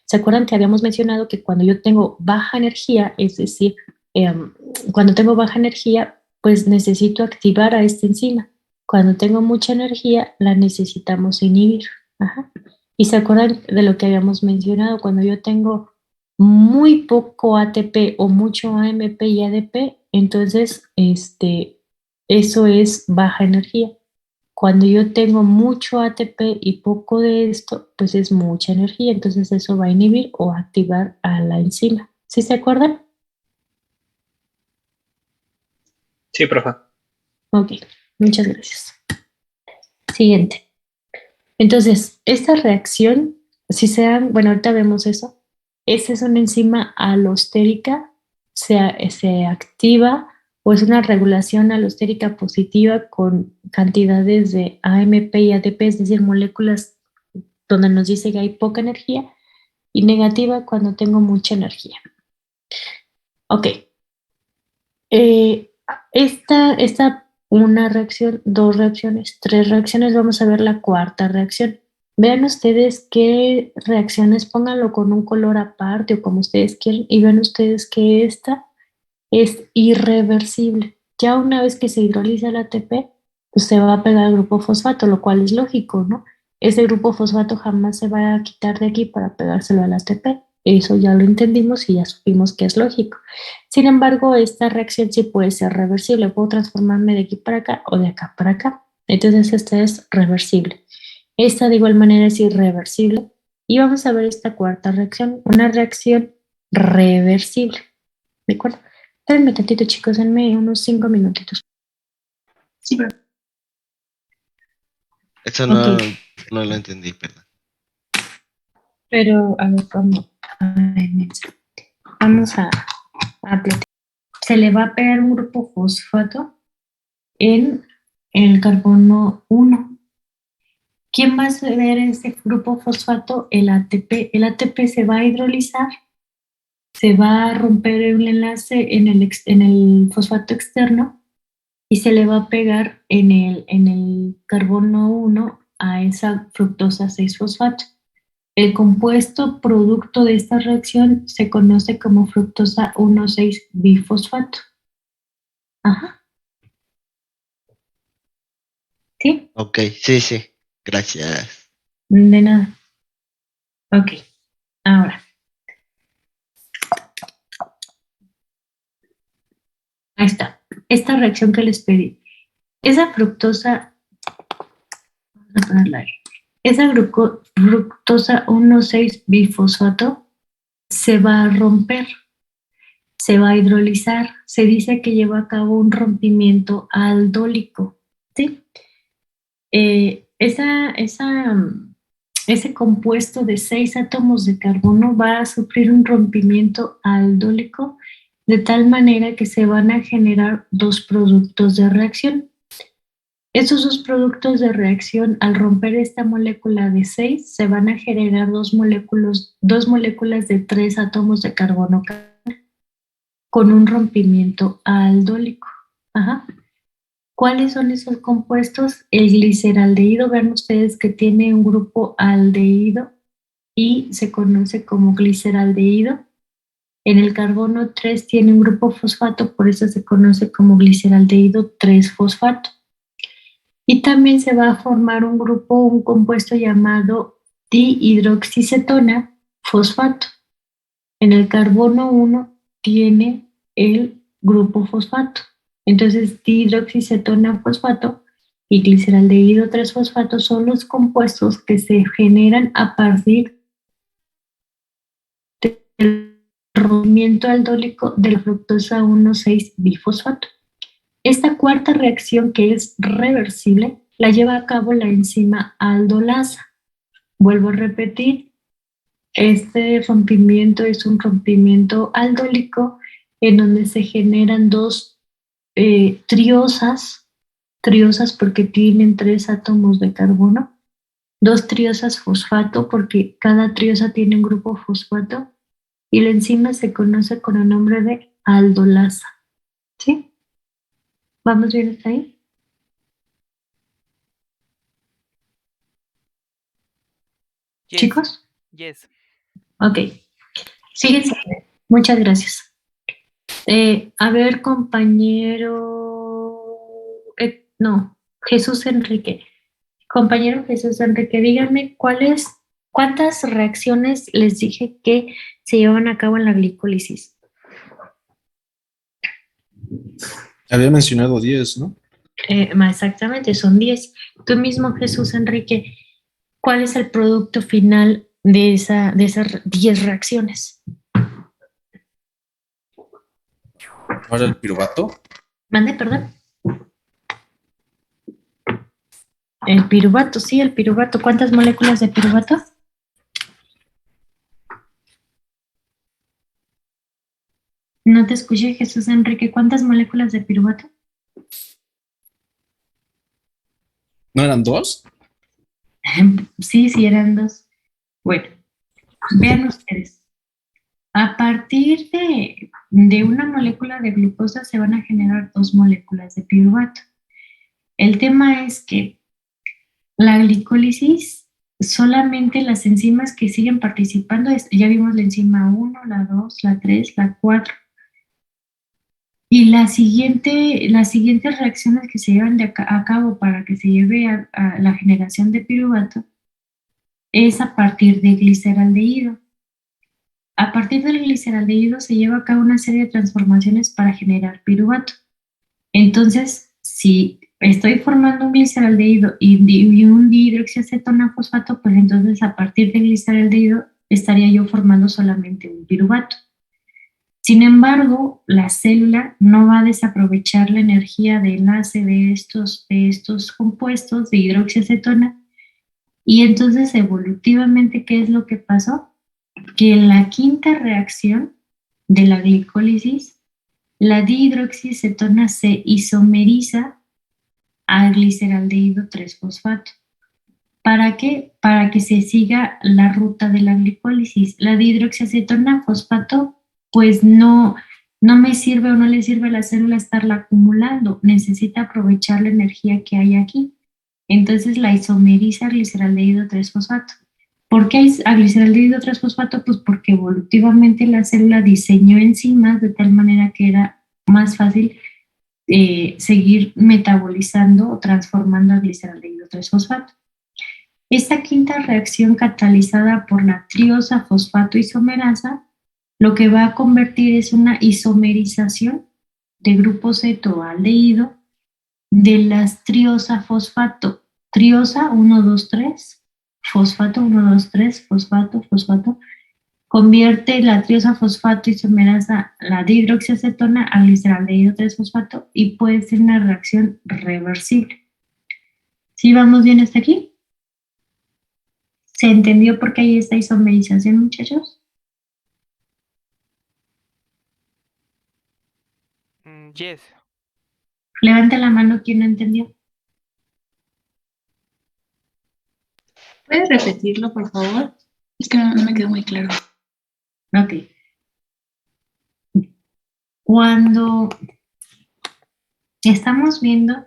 ¿Se acuerdan que habíamos mencionado que cuando yo tengo baja energía, es decir, cuando tengo baja energía, pues necesito activar a esta enzima. Cuando tengo mucha energía, la necesitamos inhibir. Ajá. Y se acuerdan de lo que habíamos mencionado, cuando yo tengo muy poco ATP o mucho AMP y ADP, entonces eso es baja energía. Cuando yo tengo mucho ATP y poco de esto, pues es mucha energía, entonces eso va a inhibir o activar a la enzima. ¿Sí se acuerdan? sí, profe. Ok, muchas gracias. Siguiente. Entonces, esta reacción, si se dan, bueno, ahorita vemos eso, esta es una enzima alostérica, se activa o es una regulación alostérica positiva con cantidades de AMP y ATP, es decir, moléculas donde nos dice que hay poca energía, y negativa cuando tengo mucha energía. Ok. Eh, esta una reacción, dos reacciones, tres reacciones, vamos a ver la cuarta reacción. Vean ustedes qué reacciones, pónganlo con un color aparte o como ustedes quieran, y vean ustedes que esta es irreversible. Ya una vez que se hidroliza el ATP, pues se va a pegar al grupo fosfato, lo cual es lógico, ¿no? Ese grupo fosfato jamás se va a quitar de aquí para pegárselo al ATP. Eso ya lo entendimos y ya supimos que es lógico. Sin embargo, esta reacción sí puede ser reversible. Puedo transformarme de aquí para acá o de acá para acá. Entonces, esta es reversible. Esta de igual manera es irreversible. Y vamos a ver esta cuarta reacción, una reacción reversible. ¿De acuerdo? Espérenme tantito, chicos, denme unos 5 minutitos. Sí, pero Eso Ok, no lo entendí, perdón. pero a ver, vamos a platicar. Se le va a pegar un grupo fosfato en el carbono 1. ¿Quién va a ceder ese grupo fosfato? El ATP. El ATP se va a hidrolizar, se va a romper el enlace en el fosfato externo y se le va a pegar en el carbono 1 a esa fructosa 6-fosfato. El compuesto producto de esta reacción se conoce como fructosa 1,6-bifosfato. Ajá, ¿sí? Ok, sí, gracias. De nada. Ok, ahora. Ahí está. Esta reacción que les pedí. Esa fructosa, vamos a ponerla ahí. Esa fructosa 1,6-bifosfato se va a romper, se va a hidrolizar. Se dice que lleva a cabo un rompimiento aldólico, ¿sí? Ese compuesto de 6 átomos de carbono va a sufrir un rompimiento aldólico de tal manera que se van a generar dos productos de reacción. Esos dos productos de reacción, al romper esta molécula de 6, se van a generar dos moléculas de 3 átomos de carbono con un rompimiento aldólico. Ajá. ¿Cuáles son esos compuestos? El gliceraldehído, vean ustedes que tiene un grupo aldehído y se conoce como gliceraldehído. En el carbono 3 tiene un grupo fosfato, por eso se conoce como gliceraldehído 3-fosfato. Y también se va a formar un compuesto llamado dihidroxicetona fosfato. En el carbono 1 tiene el grupo fosfato. Entonces, dihidroxicetona fosfato y gliceraldehído 3-fosfato son los compuestos que se generan a partir del rompimiento aldólico de la fructosa 1,6-bifosfato. Esta cuarta reacción, que es reversible, la lleva a cabo la enzima aldolasa. Vuelvo a repetir, este rompimiento es un rompimiento aldólico en donde se generan dos triosas porque tienen 3 átomos de carbono, dos triosas fosfato porque cada triosa tiene un grupo fosfato y la enzima se conoce con el nombre de aldolasa. ¿Sí? ¿Vamos bien hasta ahí? Yes, ¿Chicos? yes. Ok. Síguense. Muchas gracias. A ver, compañero. No, Jesús Enrique. Compañero Jesús Enrique, díganme cuántas reacciones les dije que se llevan a cabo en la glicólisis. Había mencionado 10, ¿no? Exactamente, son 10. Tú mismo, Jesús Enrique, ¿cuál es el producto final de esas 10 reacciones? ¿No era el piruvato? Mande, perdón. El piruvato, sí, el piruvato. ¿Cuántas moléculas de piruvato? No te escuché, Jesús Enrique. ¿Cuántas moléculas de piruvato? ¿No eran 2? Sí, sí, eran 2. Bueno, vean ustedes. A partir de una molécula de glucosa se van a generar 2 moléculas de piruvato. El tema es que la glicólisis solamente las enzimas que siguen participando, ya vimos la enzima 1, la 2, la 3, la 4. Y las siguientes reacciones que se llevan a cabo para que se lleve a la generación de piruvato es a partir de gliceraldehído. A partir del gliceraldehído se lleva a cabo una serie de transformaciones para generar piruvato. Entonces, si estoy formando un gliceraldehído y un dihidroxiacetona-fosfato, pues entonces a partir del gliceraldehído estaría yo formando solamente un piruvato. Sin embargo, la célula no va a desaprovechar la energía de enlace de estos compuestos de hidroxiacetona, y entonces evolutivamente, ¿qué es lo que pasó? Que en la quinta reacción de la glicólisis, la dihidroxiacetona se isomeriza al gliceraldehído 3-fosfato. ¿Para qué? Para que se siga la ruta de la glicólisis. La dihidroxiacetona fosfato, pues no me sirve o no le sirve a la célula estarla acumulando. Necesita aprovechar la energía que hay aquí. Entonces la isomeriza al gliceraldehído 3-fosfato. ¿Por qué a gliceraldehído 3-fosfato? Pues porque evolutivamente la célula diseñó enzimas de tal manera que era más fácil seguir metabolizando o transformando al gliceraldehído 3-fosfato. Esta quinta reacción catalizada por la triosa fosfato isomerasa lo que va a convertir es una isomerización de grupo cetoaldehído de las triosa fosfato. Triosa 1, 2, 3, fosfato 1, 2, 3, fosfato, fosfato. Convierte la triosa fosfato isomerasa, la dihidroxiacetona, al gliceraldehído 3-fosfato y puede ser una reacción reversible. ¿Sí vamos bien hasta aquí? ¿Se entendió por qué hay esta isomerización, muchachos? Yes. Levanta la mano quien no entendió. ¿Puedes repetirlo, por favor? Es que no me quedó muy claro. Ok. Cuando estamos viendo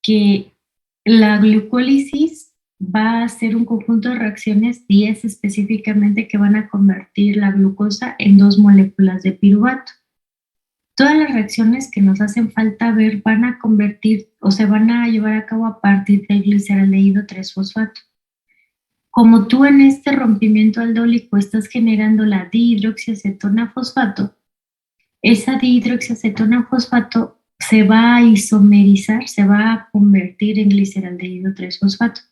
que la glucólisis va a hacer un conjunto de reacciones 10 específicamente que van a convertir la glucosa en 2 moléculas de piruvato. Todas las reacciones que nos hacen falta ver van a convertir o se van a llevar a cabo a partir del gliceraldehído 3-fosfato. Como tú en este rompimiento aldólico estás generando la dihidroxiacetona fosfato, esa dihidroxiacetona fosfato se va a isomerizar, se va a convertir en gliceraldehído 3-fosfato.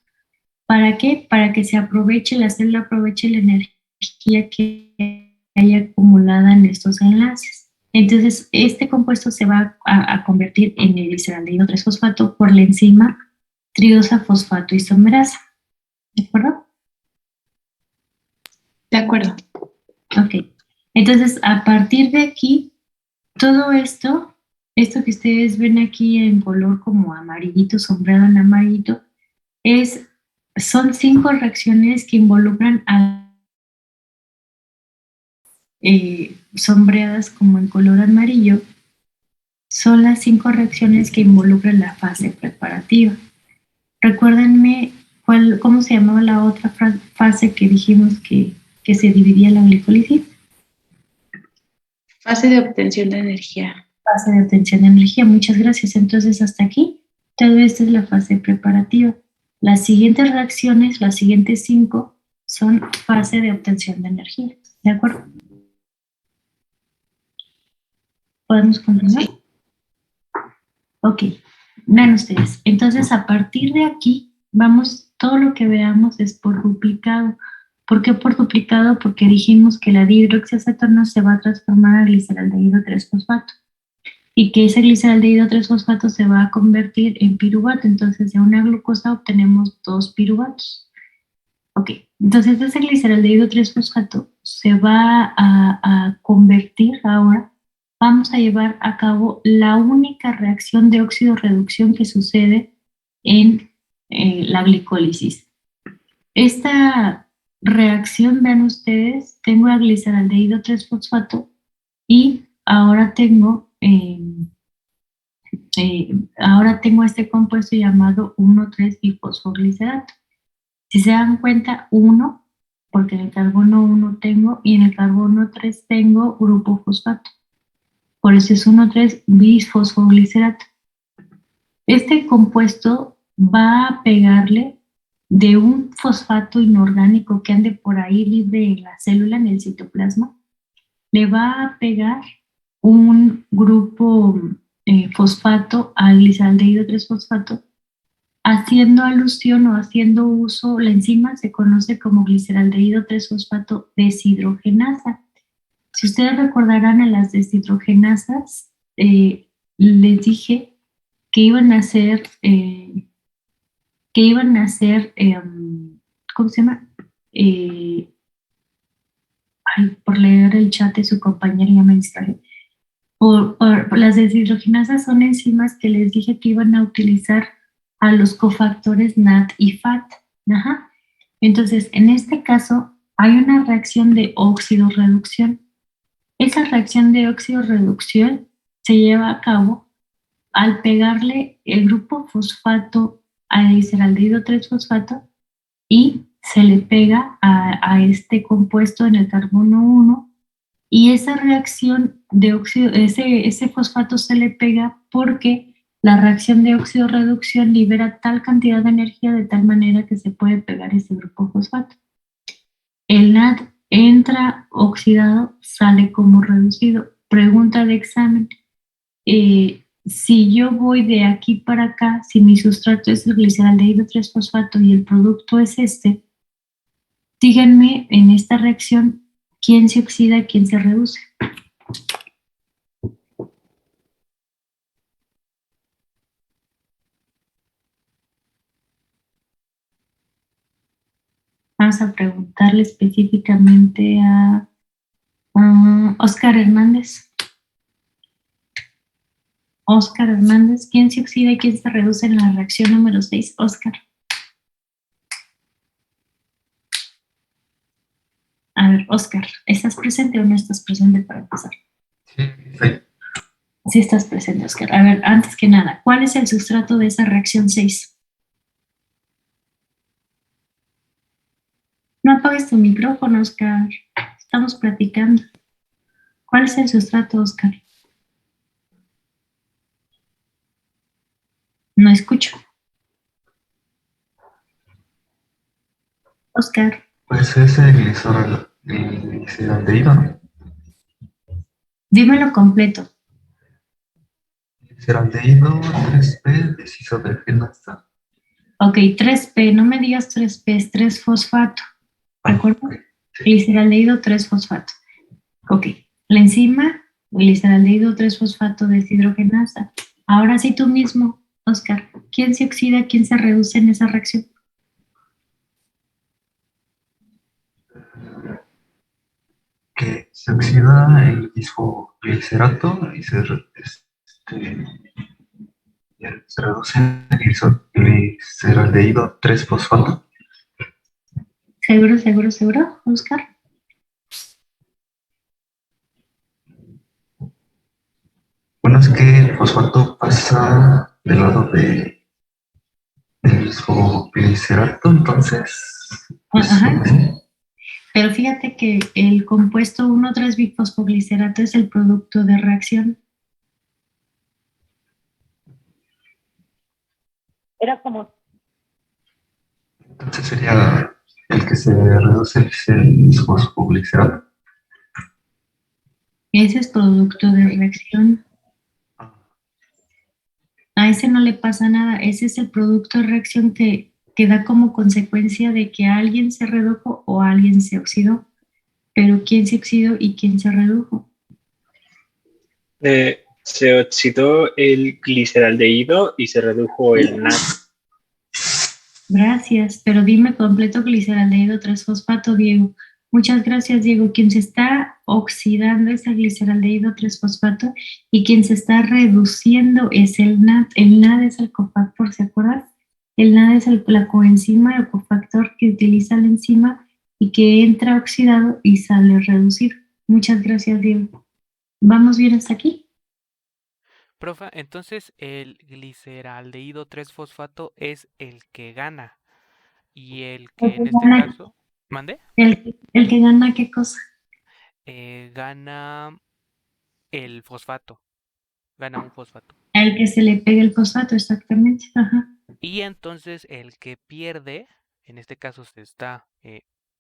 ¿Para qué? Para que la célula aproveche la energía que hay acumulada en estos enlaces. Entonces, este compuesto se va a convertir en el gliceraldehído 3-fosfato por la enzima triosa fosfato isomerasa. ¿De acuerdo? De acuerdo. Ok. Entonces, a partir de aquí, todo esto que ustedes ven aquí en color como amarillito, sombreado en amarillito, son 5 reacciones que involucran sombreadas como en color amarillo. Son las 5 reacciones que involucran la fase preparativa. Recuérdenme cómo se llamaba la otra fase que dijimos que se dividía la glicólisis. Fase de obtención de energía. Fase de obtención de energía, muchas gracias. Entonces, hasta aquí, todo esto es la fase preparativa. Las siguientes reacciones, las siguientes 5, son fase de obtención de energía. ¿De acuerdo? ¿Podemos continuar? Sí. Ok, vean ustedes. Entonces, a partir de aquí, todo lo que veamos es por duplicado. ¿Por qué por duplicado? Porque dijimos que la dihidroxiacetona se va a transformar a gliceraldehído 3-fosfato y que ese gliceraldehído 3-fosfato se va a convertir en piruvato. Entonces, de una glucosa obtenemos 2 piruvatos. Ok, entonces ese gliceraldehído 3-fosfato se va a convertir ahora. Vamos a llevar a cabo la única reacción de óxido-reducción que sucede en la glicólisis. Esta reacción, vean ustedes, tengo a gliceraldehído 3-fosfato y ahora tengo este compuesto llamado 1,3-bifosfoglicerato. Si se dan cuenta, 1, porque en el carbono 1 tengo y en el carbono 3 tengo grupo fosfato. Por eso es 1,3 bisfosfoglicerato. Este compuesto va a pegarle de un fosfato inorgánico que ande por ahí libre en la célula, en el citoplasma, le va a pegar un grupo fosfato al glisaldehído 3-fosfato, haciendo alusión o haciendo uso, la enzima se conoce como gliceraldehído 3-fosfato deshidrogenasa. Si ustedes recordarán a las deshidrogenasas, les dije que iban a ser, ¿cómo se llama? Por leer el chat de su compañera ya me distraje. Por las deshidrogenasas son enzimas que les dije que iban a utilizar a los cofactores NAD y FAT. Ajá. Entonces, en este caso, hay una reacción de óxido-reducción. Esa reacción de óxido-reducción se lleva a cabo al pegarle el grupo fosfato al gliceraldehído 3-fosfato y se le pega a este compuesto en el carbono 1 y esa reacción de óxido, ese fosfato se le pega porque la reacción de óxido-reducción libera tal cantidad de energía de tal manera que se puede pegar ese grupo fosfato. El NAD entra oxidado, sale como reducido. Pregunta de examen. Si yo voy de aquí para acá, si mi sustrato es el gliceraldehído 3-fosfato y el producto es este, díganme en esta reacción quién se oxida, quién se reduce. Vamos a preguntarle específicamente a Oscar Hernández. Oscar Hernández, ¿quién se oxida y quién se reduce en la reacción número 6? Oscar. A ver, Oscar, ¿estás presente o no estás presente para empezar? Sí, sí. Sí estás presente, Oscar. A ver, antes que nada, ¿cuál es el sustrato de esa reacción 6? No apagues tu micrófono, Oscar. Estamos platicando. ¿Cuál es el sustrato, Oscar? No escucho. Oscar. Pues es el gliceraldehído, ¿no? Dímelo completo. Gliceraldehído 3P deshidrogenasa. Ok, 3P, no me digas 3P, es 3-fosfato. ¿De acuerdo? Okay. Sí. Gliceraldehído 3-fosfato. Ok, la enzima, gliceraldehído 3-fosfato deshidrogenasa. Ahora sí tú mismo, Oscar, ¿quién se oxida, quién se reduce en esa reacción? Que se oxida el bisfoglicerato y se reduce el gliceraldehído 3-fosfato. ¿Seguro, Oscar? Bueno, es que el fosfato pasa del lado del bisfoglicerato, entonces... Pues, Ajá. Pero fíjate que el compuesto 1,3-bifosfoglicerato es el producto de reacción. Era como... Entonces sería el que se reduce el bisfosfoglicerato. Ese es producto de reacción. A ese no le pasa nada. Ese es el producto de reacción que da como consecuencia de que alguien se redujo o alguien se oxidó. Pero ¿quién se oxidó y quién se redujo? Se oxidó el gliceraldehído y se redujo el NAD. Gracias, pero dime completo gliceraldehído 3-fosfato, Diego. Muchas gracias, Diego. Quien se está oxidando es el gliceraldehído 3-fosfato y quien se está reduciendo es el NAD. El NAD es el cofactor, ¿se acuerdan? El NAD es la coenzima, el cofactor que utiliza la enzima y que entra oxidado y sale reducido. Muchas gracias, Diego. ¿Vamos bien hasta aquí? Profa, entonces el gliceraldehído 3-fosfato es el que gana. Y el El que en que este gana, caso, ¿mande? el que gana, ¿qué cosa? Gana el fosfato, gana un fosfato. El que se le pegue el fosfato, exactamente. Ajá. Y entonces el que pierde, en este caso se está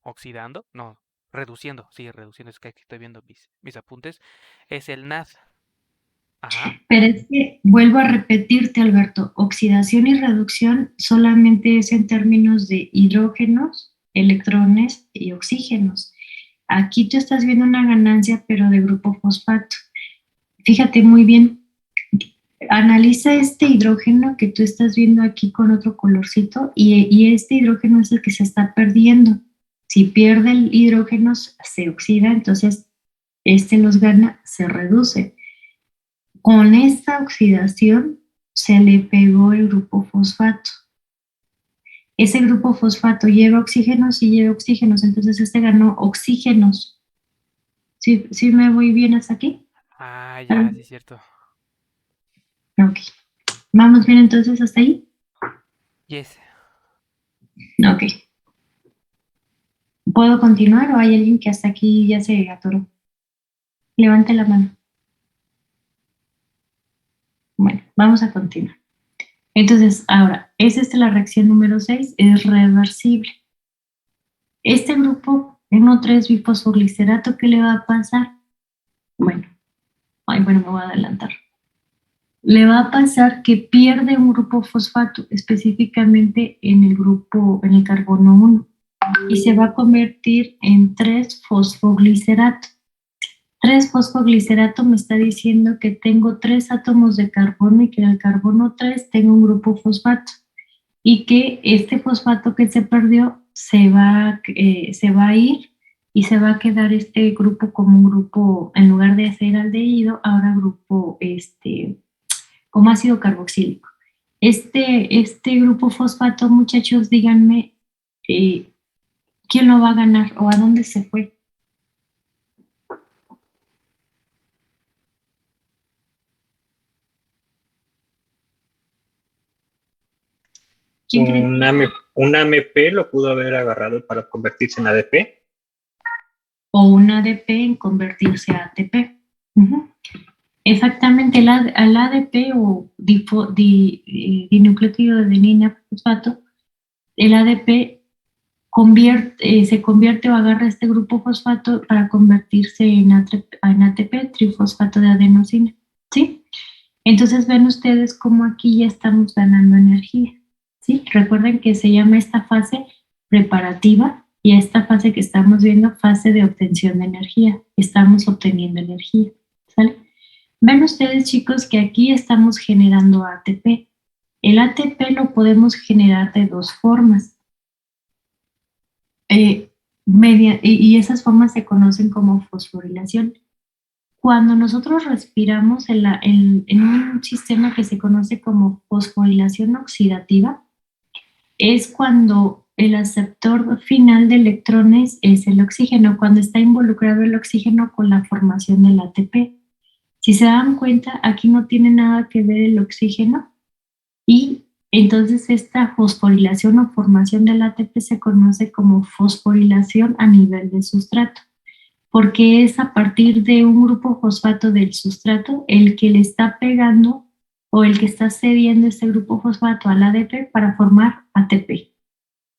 oxidando, no, reduciendo, sí, reduciendo, es que aquí estoy viendo mis apuntes, es el NAD. Ajá. Pero es que vuelvo a repetirte, Alberto, oxidación y reducción solamente es en términos de hidrógenos, electrones y oxígenos. Aquí tú estás viendo una ganancia, pero de grupo fosfato. Fíjate muy bien, analiza este hidrógeno que tú estás viendo aquí con otro colorcito y este hidrógeno es el que se está perdiendo. Si pierde el hidrógeno, se oxida, entonces este los gana, se reduce. Con esta oxidación se le pegó el grupo fosfato. Ese grupo fosfato lleva oxígenos y lleva oxígenos, entonces este ganó oxígenos. ¿Sí, sí me voy bien hasta aquí? Ah, ya, sí es cierto. Ok. ¿Vamos bien entonces hasta ahí? Yes. Ok. ¿Puedo continuar o hay alguien que hasta aquí ya se atoró? Levante la mano. Bueno, vamos a continuar. Entonces, ahora, esa es la reacción número 6, es reversible. Este grupo 1,3 bifosfoglicerato, ¿qué le va a pasar? Bueno, me voy a adelantar. Le va a pasar que pierde un grupo fosfato, específicamente en el carbono 1, y se va a convertir en 3-fosfoglicerato. 3-fosfoglicerato me está diciendo que tengo 3 átomos de carbono y que en el carbono 3 tengo un grupo fosfato y que este fosfato que se perdió se va a ir y se va a quedar este grupo como un grupo, en lugar de ser aldehído, ahora grupo como ácido carboxílico. Este grupo fosfato, muchachos, díganme quién lo va a ganar o a dónde se fue. ¿Quién cree? Un AMP lo pudo haber agarrado para convertirse en ADP. O un ADP en convertirse a ATP. Uh-huh. Exactamente, el ADP o dinucleótido de adenina fosfato, el ADP se convierte o agarra este grupo fosfato para convertirse en ATP, trifosfato de adenosina, ¿sí? Entonces ven ustedes cómo aquí ya estamos ganando energía, ¿sí? Recuerden que se llama esta fase preparativa y esta fase que estamos viendo, fase de obtención de energía. Estamos obteniendo energía, ¿sale? Ven ustedes, chicos, que aquí estamos generando ATP. El ATP lo podemos generar de 2 formas. Y esas formas se conocen como fosforilación. Cuando nosotros respiramos en un sistema que se conoce como fosforilación oxidativa, es cuando el aceptor final de electrones es el oxígeno, cuando está involucrado el oxígeno con la formación del ATP. Si se dan cuenta, aquí no tiene nada que ver el oxígeno y entonces esta fosforilación o formación del ATP se conoce como fosforilación a nivel de sustrato, porque es a partir de un grupo fosfato del sustrato el que le está pegando o el que está cediendo este grupo fosfato al ADP para formar ATP.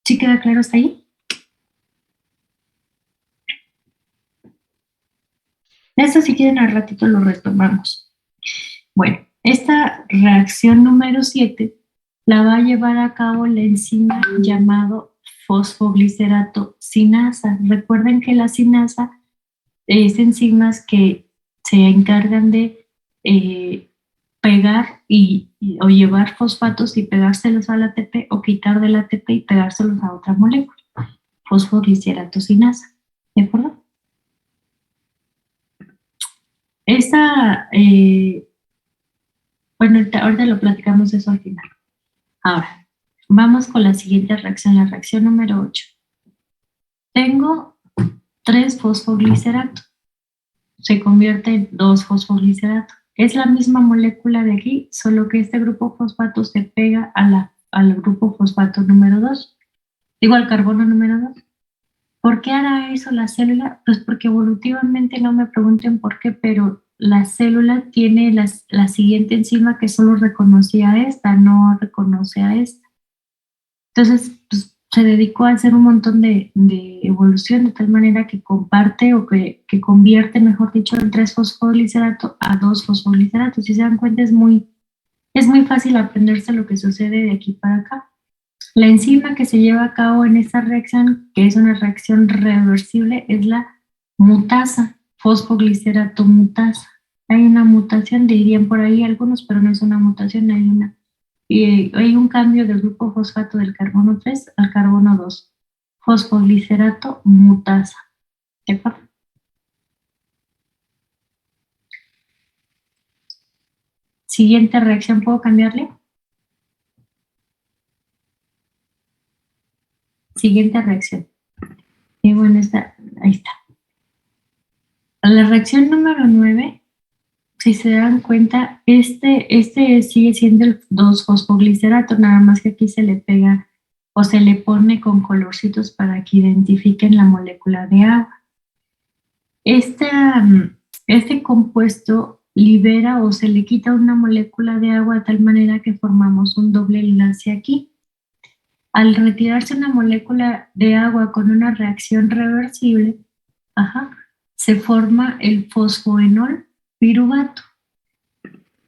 ¿Sí queda claro hasta ahí? Esto si quieren al ratito lo retomamos. Bueno, esta reacción número 7 la va a llevar a cabo la enzima llamado fosfoglicerato sinasa. Recuerden que la sinasa es enzimas que se encargan de pegar o llevar fosfatos y pegárselos al ATP o quitar del ATP y pegárselos a otra molécula. Fosfoglicerato sinasa. ¿De acuerdo? Ahorita lo platicamos eso al final. Ahora, vamos con la siguiente reacción, la reacción número 8. Tengo 3-fosfoglicerato. Se convierte en 2-fosfoglicerato. Es la misma molécula de aquí, solo que este grupo fosfato se pega al grupo fosfato número 2. Igual carbono número 2. ¿Por qué hará eso la célula? Pues porque evolutivamente, no me pregunten por qué, pero la célula tiene la siguiente enzima que solo reconocía a esta, no reconoce a esta. Entonces, pues, se dedicó a hacer un montón de evolución de tal manera que comparte o que convierte, mejor dicho, el 3-fosfoglicerato a 2-fosfoglicerato. Si se dan cuenta, es muy fácil aprenderse lo que sucede de aquí para acá. La enzima que se lleva a cabo en esta reacción, que es una reacción reversible, es la mutasa, fosfoglicerato mutasa. Hay una mutación, dirían por ahí algunos, pero no es una mutación, hay un cambio del grupo fosfato del carbono 3 al carbono 2. Fosfoglicerato mutasa. ¿De acuerdo? Siguiente reacción, ¿puedo cambiarle? Siguiente reacción. Y bueno, ahí está. La reacción número 9, si se dan cuenta, este sigue siendo el 2-fosfoglicerato, nada más que aquí se le pega o se le pone con colorcitos para que identifiquen la molécula de agua. Este compuesto libera o se le quita una molécula de agua de tal manera que formamos un doble enlace aquí. Al retirarse una molécula de agua con una reacción reversible, se forma el fosfoenol piruvato.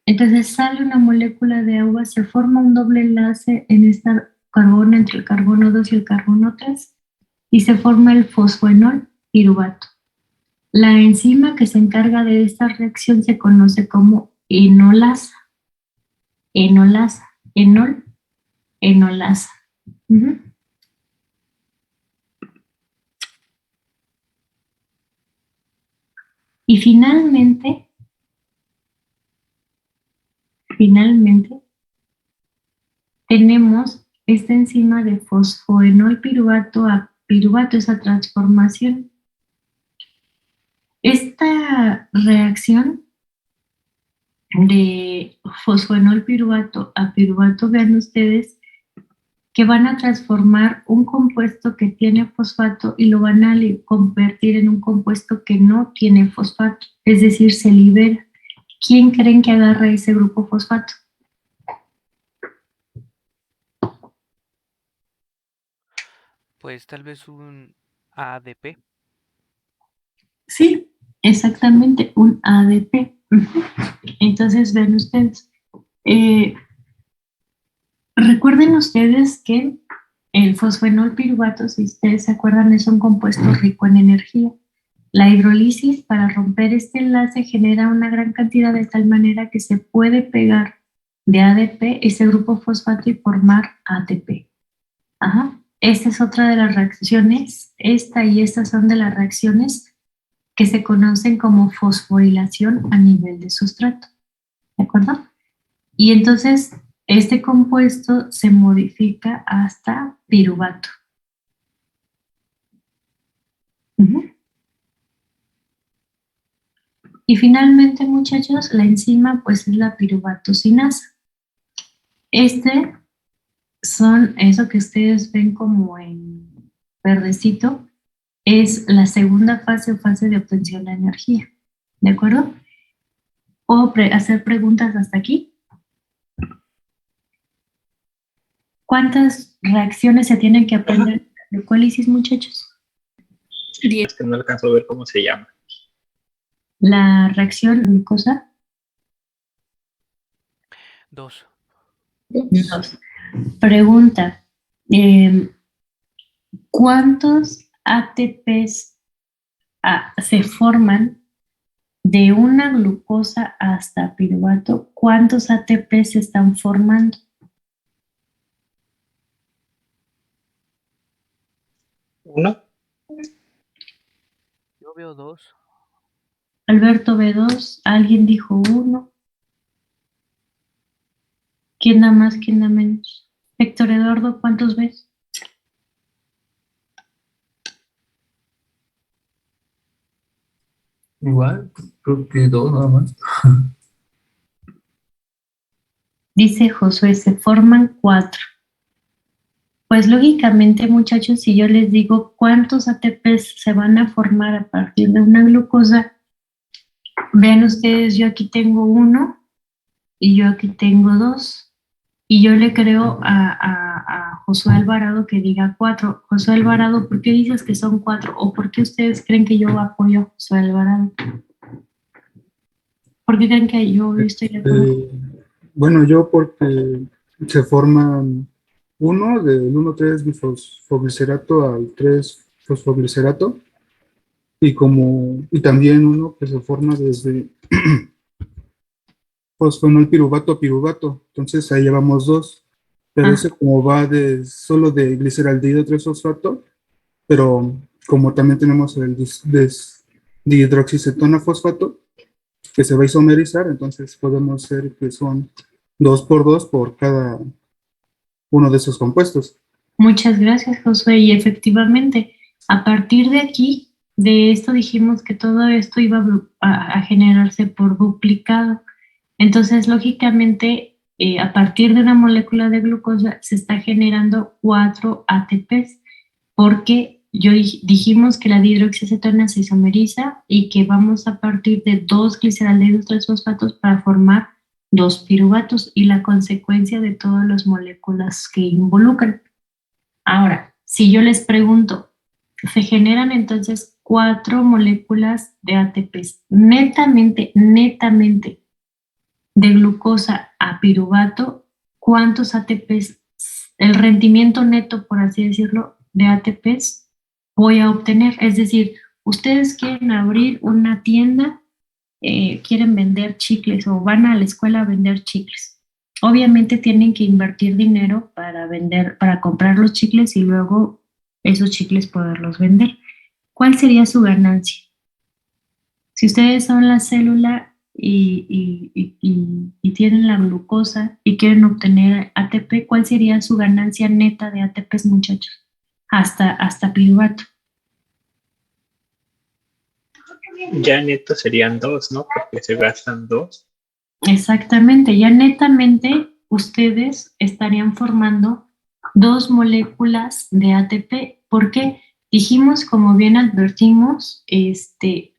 Entonces sale una molécula de agua, se forma un doble enlace en este carbono entre el carbono 2 y el carbono 3 y se forma el fosfoenol piruvato. La enzima que se encarga de esta reacción se conoce como enolasa. Enolasa. Enolasa. Y finalmente, tenemos esta enzima de fosfoenol piruvato a piruvato, esa transformación. Esta reacción de fosfoenol piruvato a piruvato, vean ustedes que van a transformar un compuesto que tiene fosfato y lo van a convertir en un compuesto que no tiene fosfato, es decir, se libera. ¿Quién creen que agarra ese grupo fosfato? Pues tal vez un ADP. Sí, exactamente, un ADP. Entonces, ven ustedes. Recuerden ustedes que el fosfenol piruvato, si ustedes se acuerdan, es un compuesto rico en energía. La hidrólisis para romper este enlace genera una gran cantidad de tal manera que se puede pegar de ADP ese grupo fosfato y formar ATP. Esta es otra de las reacciones, esta y estas son de las reacciones que se conocen como fosforilación a nivel de sustrato. ¿De acuerdo? Y entonces este compuesto se modifica hasta piruvato. Y finalmente, muchachos, la enzima pues es la piruvatocinasa. Son eso que ustedes ven como en verdecito, es la segunda fase o fase de obtención de energía. ¿De acuerdo? ¿Puedo hacer preguntas hasta aquí? ¿Cuántas reacciones se tienen que aprender en la glucólisis, muchachos? Sí, es que no alcanzo a ver cómo se llama. La reacción glucosa. 2. 2. Pregunta. ¿Cuántos ATPs se forman de una glucosa hasta piruvato? ¿Cuántos ATPs se están formando? 1. Yo veo 2. Alberto ve 2. Alguien dijo 1. ¿Quién da más? ¿Quién da menos? Héctor Eduardo, ¿cuántos ves? Igual, creo que 2 nada más. Dice Josué, se forman 4. Pues lógicamente, muchachos, si yo les digo cuántos ATPs se van a formar a partir de una glucosa, vean ustedes, yo aquí tengo 1 y yo aquí tengo 2. Y yo le creo a Josué Alvarado que diga 4. Josué Alvarado, ¿por qué dices que son 4? ¿O por qué ustedes creen que yo apoyo a Josué Alvarado? ¿Por qué creen que yo estoy de acuerdo? Bueno, yo porque se forman del 1,3 bifosfoglicerato al 3 fosfoglicerato y también uno que se forma desde fosfonol piruvato a piruvato. Entonces ahí llevamos 2, pero ese como va solo de gliceraldehído 3-fosfato, pero como también tenemos el dihidroxicetona fosfato, que se va a isomerizar, entonces podemos ser que son 2 por 2 por cada uno de esos compuestos. Muchas gracias, Josué. Y efectivamente, a partir de aquí, de esto dijimos que todo esto iba a generarse por duplicado. Entonces, lógicamente, a partir de una molécula de glucosa se está generando 4 ATPs, porque dijimos que la dihidroxicetona se isomeriza y que vamos a partir de 2 gliceraldehídos 3-fosfatos para formar 2 piruvatos y la consecuencia de todas las moléculas que involucran. Ahora, si yo les pregunto, se generan entonces 4 moléculas de ATPs netamente de glucosa a piruvato, ¿cuántos ATPs, el rendimiento neto, por así decirlo, de ATPs voy a obtener? Es decir, ustedes quieren abrir una tienda, quieren vender chicles o van a la escuela a vender chicles. Obviamente tienen que invertir dinero para comprar los chicles y luego esos chicles poderlos vender. ¿Cuál sería su ganancia? Si ustedes son la célula y tienen la glucosa y quieren obtener ATP, ¿cuál sería su ganancia neta de ATPs, muchachos? Hasta piruvato. Ya neto serían 2, ¿no? Porque se gastan 2. Exactamente, ya netamente ustedes estarían formando 2 moléculas de ATP. ¿Por qué? Dijimos, como bien advertimos,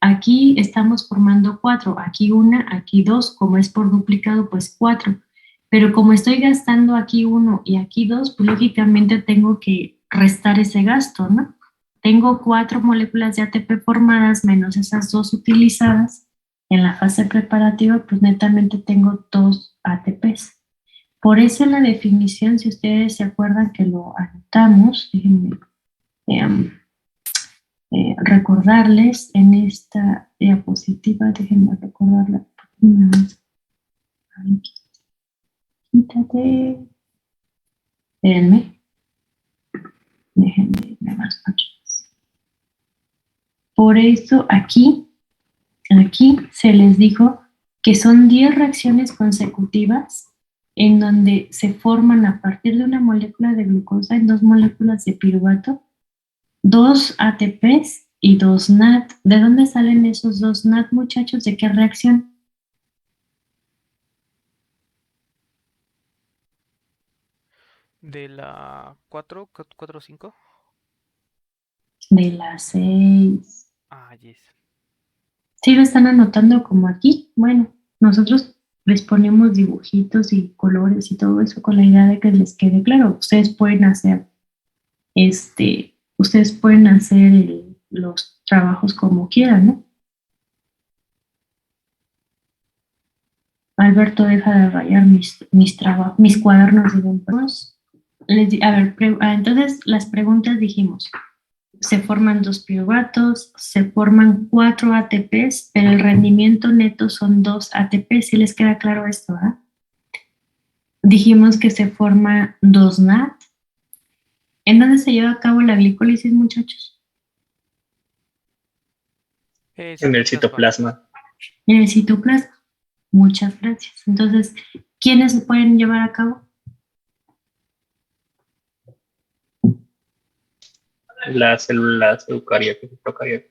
aquí estamos formando 4, aquí 1, aquí 2, como es por duplicado, pues 4. Pero como estoy gastando aquí 1 y aquí 2, pues lógicamente tengo que restar ese gasto, ¿no? Tengo 4 moléculas de ATP formadas menos esas 2 utilizadas. En la fase preparativa, pues netamente tengo 2 ATPs. Por eso en la definición, si ustedes se acuerdan que lo anotamos, déjenme recordarles en esta diapositiva, déjenme recordarla. Quítate. Espérenme. Déjenme ver más páginas. Por eso aquí se les dijo que son 10 reacciones consecutivas en donde se forman a partir de una molécula de glucosa en 2 moléculas de piruvato, 2 ATPs y 2 NAT. ¿De dónde salen esos 2 NAT, muchachos? ¿De qué reacción? De la 4, 5. De la 6. Ah, yes. ¿Sí lo están anotando como aquí? Bueno, nosotros les ponemos dibujitos y colores y todo eso con la idea de que les quede claro. Ustedes pueden hacer los trabajos como quieran, ¿no? Alberto, deja de rayar mis cuadernos, digamos. Entonces las preguntas dijimos, se forman 2 piruvatos, se forman 4 ATPs, pero el rendimiento neto son 2 ATPs. ¿Sí les queda claro esto? Dijimos que se forma 2 NAT. ¿En dónde se lleva a cabo la glicólisis, muchachos? En el citoplasma. En el citoplasma. Muchas gracias. Entonces, ¿quiénes se pueden llevar a cabo? Las células eucariotas y procariotas.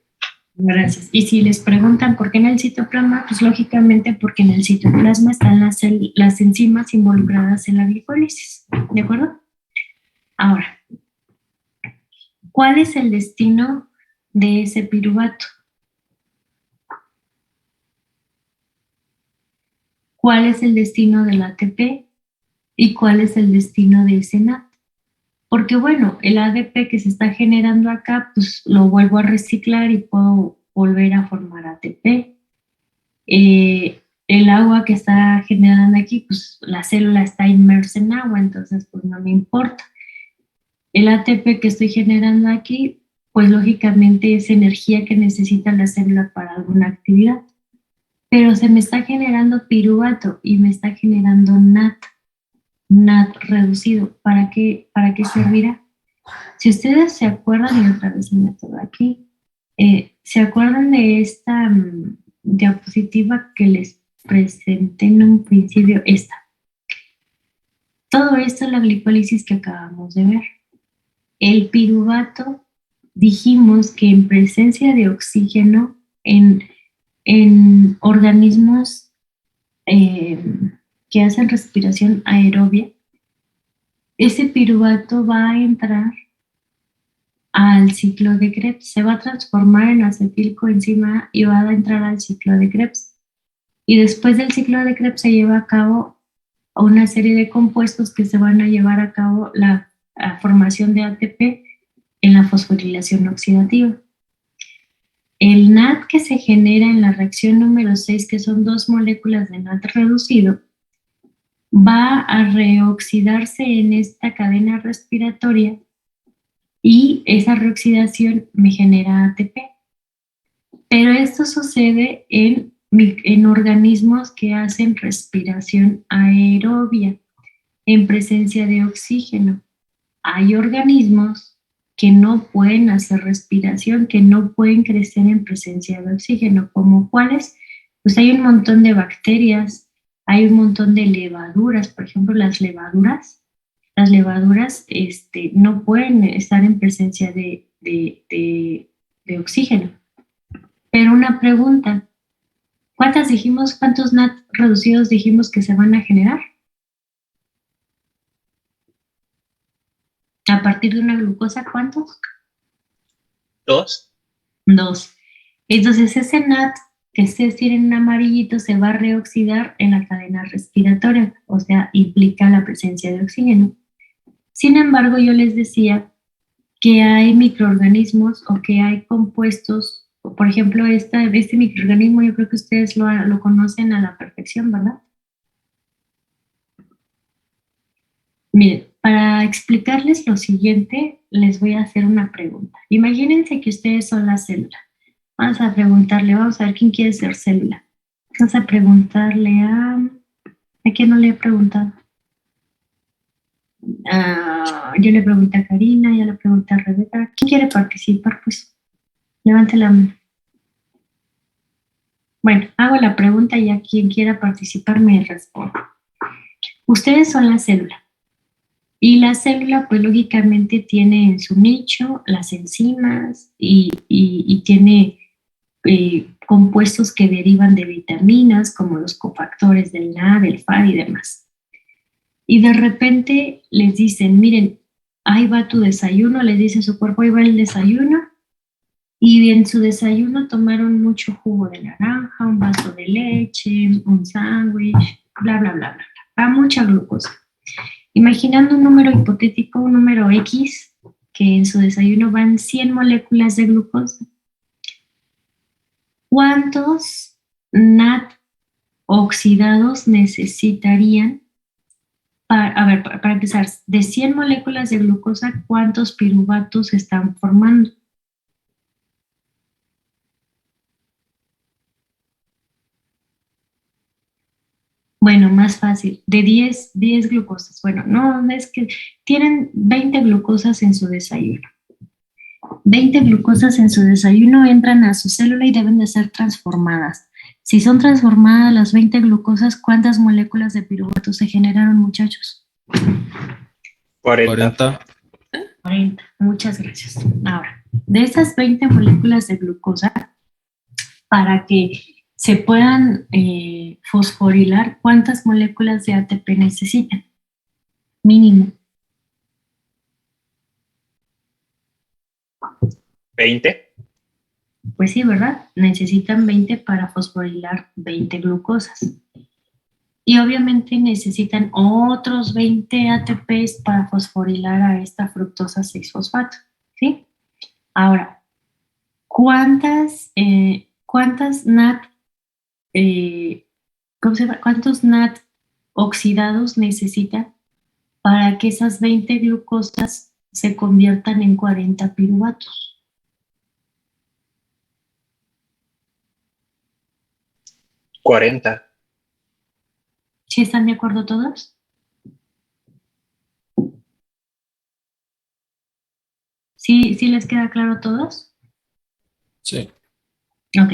Gracias. Y si les preguntan por qué en el citoplasma, pues lógicamente porque en el citoplasma están las enzimas involucradas en la glicólisis. ¿De acuerdo? Ahora, ¿Cuál es el destino de ese piruvato? ¿Cuál es el destino del ATP? ¿Y cuál es el destino de ese NAT? Porque bueno, el ADP que se está generando acá, pues lo vuelvo a reciclar y puedo volver a formar ATP. El agua que está generando aquí, pues la célula está inmersa en agua, entonces pues no me importa. El ATP que estoy generando aquí, pues lógicamente es energía que necesita la célula para alguna actividad. Pero se me está generando piruvato y me está generando NAT reducido. ¿Para qué servirá? Si ustedes se acuerdan, y otra vez el método aquí, ¿se acuerdan de esta diapositiva que les presenté en un principio? Esta. Todo esto es la glicólisis que acabamos de ver. El piruvato, dijimos que en presencia de oxígeno, en organismos que hacen respiración aerobia, ese piruvato va a entrar al ciclo de Krebs, se va a transformar en acetilcoenzima y va a entrar al ciclo de Krebs. Y después del ciclo de Krebs se lleva a cabo una serie de compuestos que se van a llevar a cabo la formación de ATP en la fosforilación oxidativa. El NAT que se genera en la reacción número 6, que son 2 moléculas de NAT reducido, va a reoxidarse en esta cadena respiratoria y esa reoxidación me genera ATP. Pero esto sucede en organismos que hacen respiración aerobia en presencia de oxígeno. Hay organismos que no pueden hacer respiración, que no pueden crecer en presencia de oxígeno, como cuáles. Pues hay un montón de bacterias, hay un montón de levaduras, por ejemplo, las levaduras no pueden estar en presencia de oxígeno. Pero una pregunta, ¿cuántos NAT reducidos dijimos que se van a generar? A partir de una glucosa, ¿cuántos? 2. 2. Entonces ese NAT que ustedes tienen en amarillito se va a reoxidar en la cadena respiratoria, o sea, implica la presencia de oxígeno. Sin embargo, yo les decía que hay microorganismos o que hay compuestos, por ejemplo, este microorganismo yo creo que ustedes lo conocen a la perfección, ¿verdad? Miren, para explicarles lo siguiente, les voy a hacer una pregunta. Imagínense que ustedes son la célula. Vamos a ver quién quiere ser célula. Vamos a preguntarle ¿a quién no le he preguntado? Yo le pregunté a Karina, yo le pregunté a Rebeca. ¿Quién quiere participar? Pues levante la mano. Bueno, hago la pregunta y a quien quiera participar me responde. Ustedes son la célula. Y la célula, pues lógicamente tiene en su nicho las enzimas y tiene compuestos que derivan de vitaminas, como los cofactores del NAD, del FAD y demás. Y de repente les dicen, miren, ahí va tu desayuno, les dice su cuerpo, ahí va el desayuno, y en su desayuno tomaron mucho jugo de naranja, un vaso de leche, un sándwich, bla, bla, bla, bla, bla, va mucha glucosa. Imaginando un número hipotético, un número X, que en su desayuno van 100 moléculas de glucosa. ¿Cuántos NAT oxidados necesitarían para empezar, de 100 moléculas de glucosa, ¿cuántos piruvatos se están formando? Bueno, más fácil, de 10 glucosas. Bueno, no, es que tienen 20 glucosas en su desayuno. 20 glucosas en su desayuno entran a su célula y deben de ser transformadas. Si son transformadas las 20 glucosas, ¿cuántas moléculas de piruvato se generaron, muchachos? 40. 40. Muchas gracias. Ahora, de esas 20 moléculas de glucosa, para que se puedan fosforilar, ¿cuántas moléculas de ATP necesitan? Mínimo. 20. Pues sí, ¿verdad? Necesitan 20 para fosforilar 20 glucosas. Y obviamente necesitan otros 20 ATPs para fosforilar a esta fructosa 6-fosfato, ¿sí? Ahora, ¿cuántas NAT, cuántos NAT oxidados necesita para que esas 20 glucosas se conviertan en 40 piruvatos? 40. ¿Sí están de acuerdo todos? ¿Sí les queda claro a todos? Sí. Ok.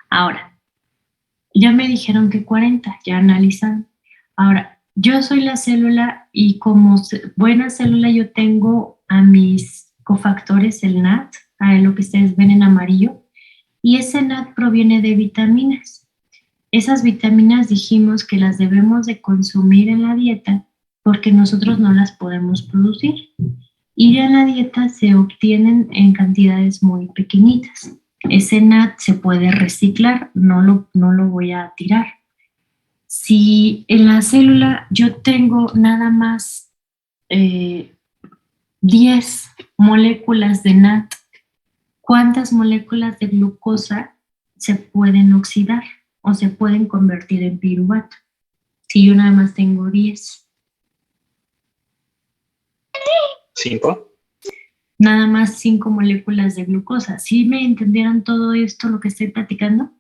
Ahora, ya me dijeron que 40, ya analizaron. Ahora, yo soy la célula y como buena célula yo tengo a mis cofactores, el NAT, a lo que ustedes ven en amarillo, y ese NAT proviene de vitaminas. Esas vitaminas dijimos que las debemos de consumir en la dieta porque nosotros no las podemos producir. Y en la dieta se obtienen en cantidades muy pequeñitas. Ese NAT se puede reciclar, no lo voy a tirar. Si en la célula yo tengo nada más 10 moléculas de NAT, ¿cuántas moléculas de glucosa se pueden oxidar o se pueden convertir en piruvato? Si yo nada más tengo 10. 5. Nada más 5 moléculas de glucosa. ¿Sí me entendieron todo esto, lo que estoy platicando?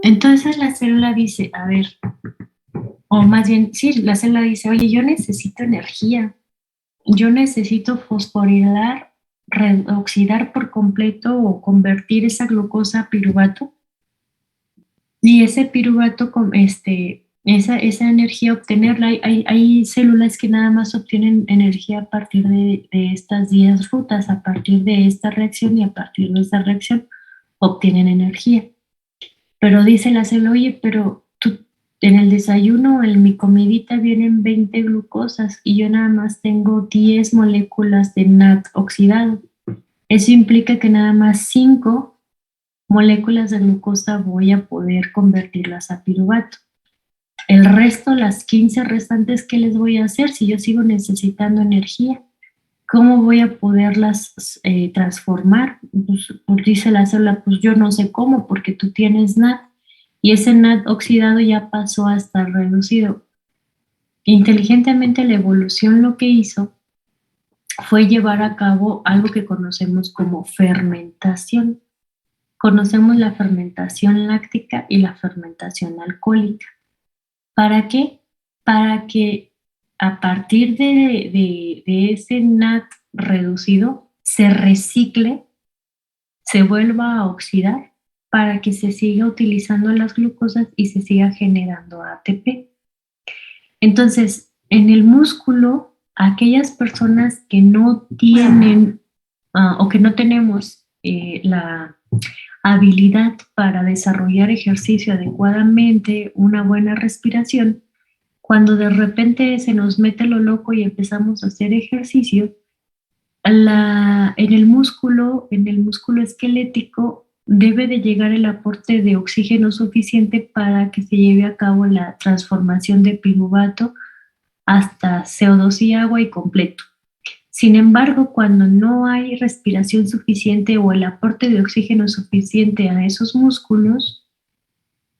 Entonces la célula dice, a ver, o más bien, sí, la célula dice, oye, yo necesito energía, yo necesito fosforilar, oxidar por completo o convertir esa glucosa a piruvato, y ese piruvato, esa energía, obtenerla, hay células que nada más obtienen energía a partir de estas 10 rutas, a partir de esta reacción, y a partir de esta reacción obtienen energía. Pero dice la célula, oye, pero tú en el desayuno, en mi comidita vienen 20 glucosas y yo nada más tengo 10 moléculas de NAT oxidado. Eso implica que nada más 5 moléculas de glucosa voy a poder convertirlas a piruvato. El resto, las 15 restantes, ¿qué les voy a hacer si yo sigo necesitando energía? ¿Cómo voy a poderlas transformar? Pues dice la célula, pues yo no sé cómo, porque tú tienes NAT y ese NAT oxidado ya pasó a estar reducido. Inteligentemente la evolución lo que hizo fue llevar a cabo algo que conocemos como fermentación. Conocemos la fermentación láctica y la fermentación alcohólica. ¿Para qué? Para que a partir de ese NAT reducido se recicle, se vuelva a oxidar para que se siga utilizando las glucosas y se siga generando ATP. Entonces, en el músculo, aquellas personas que no tienen o que no tenemos la habilidad para desarrollar ejercicio adecuadamente, una buena respiración, cuando de repente se nos mete lo loco y empezamos a hacer ejercicio, en el músculo esquelético debe de llegar el aporte de oxígeno suficiente para que se lleve a cabo la transformación de piruvato hasta CO2 y agua y completo. Sin embargo, cuando no hay respiración suficiente o el aporte de oxígeno suficiente a esos músculos,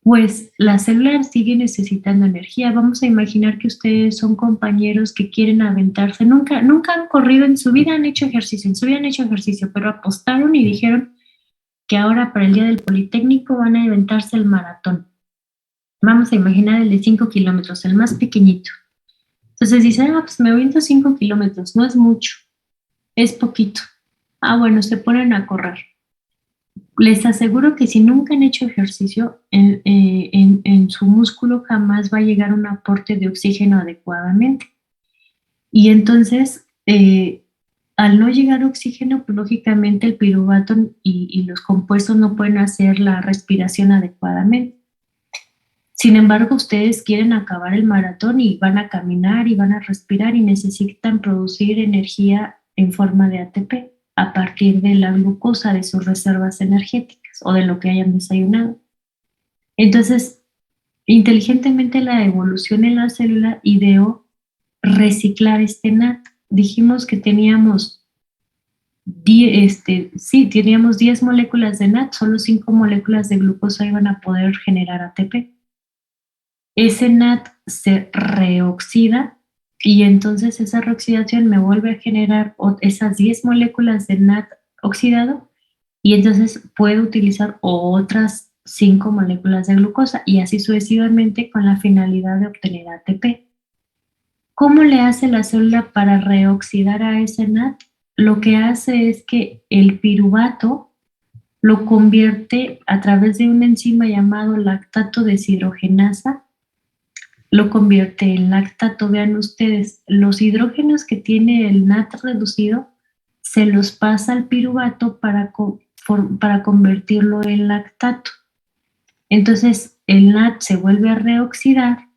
pues la célula sigue necesitando energía. Vamos a imaginar que ustedes son compañeros que quieren aventarse. Nunca han corrido en su vida, han hecho ejercicio, pero apostaron y dijeron que ahora para el día del Politécnico van a aventarse el maratón. Vamos a imaginar el de 5 kilómetros, el más pequeñito. Entonces dicen, pues me aviento 5 kilómetros, no es mucho, es poquito. Bueno, se ponen a correr. Les aseguro que si nunca han hecho ejercicio, en su músculo jamás va a llegar un aporte de oxígeno adecuadamente. Y entonces, al no llegar oxígeno, pues lógicamente el piruvato y los compuestos no pueden hacer la respiración adecuadamente. Sin embargo, ustedes quieren acabar el maratón y van a caminar y van a respirar y necesitan producir energía en forma de ATP a partir de la glucosa de sus reservas energéticas o de lo que hayan desayunado. Entonces, inteligentemente la evolución en la célula ideó reciclar este NAT. Dijimos que teníamos teníamos 10 moléculas de NAT, solo 5 moléculas de glucosa iban a poder generar ATP. Ese NAT se reoxida y entonces esa reoxidación me vuelve a generar esas 10 moléculas de NAT oxidado y entonces puedo utilizar otras 5 moléculas de glucosa y así sucesivamente con la finalidad de obtener ATP. ¿Cómo le hace la célula para reoxidar a ese NAT? Lo que hace es que el piruvato lo convierte a través de una enzima llamado lactato deshidrogenasa, lo convierte en lactato. Vean ustedes, los hidrógenos que tiene el NAT reducido se los pasa al piruvato para convertirlo en lactato. Entonces el NAT se vuelve a reoxidar,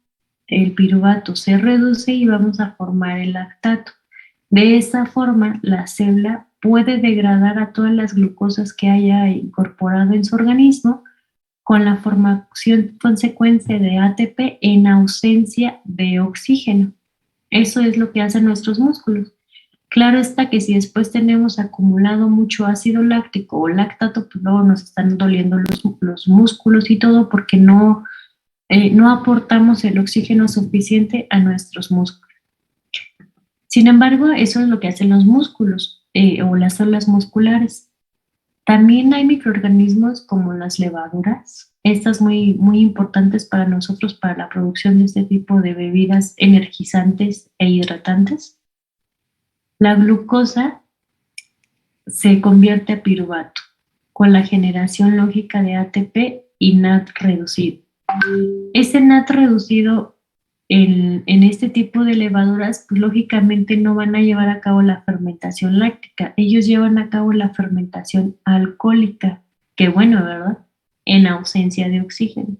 el piruvato se reduce y vamos a formar el lactato. De esa forma, la célula puede degradar a todas las glucosas que haya incorporado en su organismo con la formación consecuencia de ATP en ausencia de oxígeno. Eso es lo que hacen nuestros músculos. Claro está que si después tenemos acumulado mucho ácido láctico o lactato, pues luego nos están doliendo los músculos y todo porque no aportamos el oxígeno suficiente a nuestros músculos. Sin embargo, eso es lo que hacen los músculos o las células musculares. También hay microorganismos como las levaduras, estas muy, muy importantes para nosotros para la producción de este tipo de bebidas energizantes e hidratantes. La glucosa se convierte a piruvato con la generación lógica de ATP y NAT reducido. Ese NAT reducido en este tipo de levaduras, pues lógicamente no van a llevar a cabo la fermentación láctica, ellos llevan a cabo la fermentación alcohólica, que bueno, ¿verdad? En ausencia de oxígeno.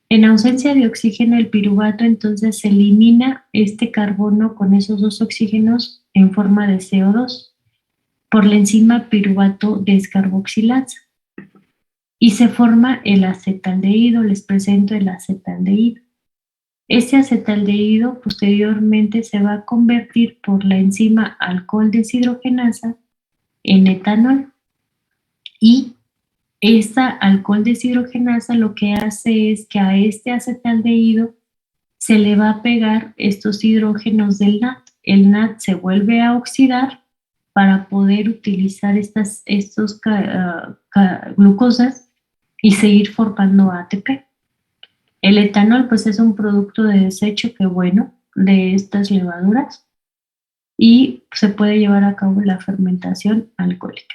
En ausencia de oxígeno, el piruvato entonces elimina este carbono con esos dos oxígenos en forma de CO2 por la enzima piruvato descarboxilasa y se forma el acetaldehído. Les presento el acetaldehído. Ese acetaldehído posteriormente se va a convertir por la enzima alcohol deshidrogenasa en etanol. Y esta alcohol deshidrogenasa lo que hace es que a este acetaldehído se le va a pegar estos hidrógenos del NAT. El NAT se vuelve a oxidar para poder utilizar estos glucosas y seguir formando ATP. El etanol pues es un producto de desecho que bueno de estas levaduras y se puede llevar a cabo la fermentación alcohólica.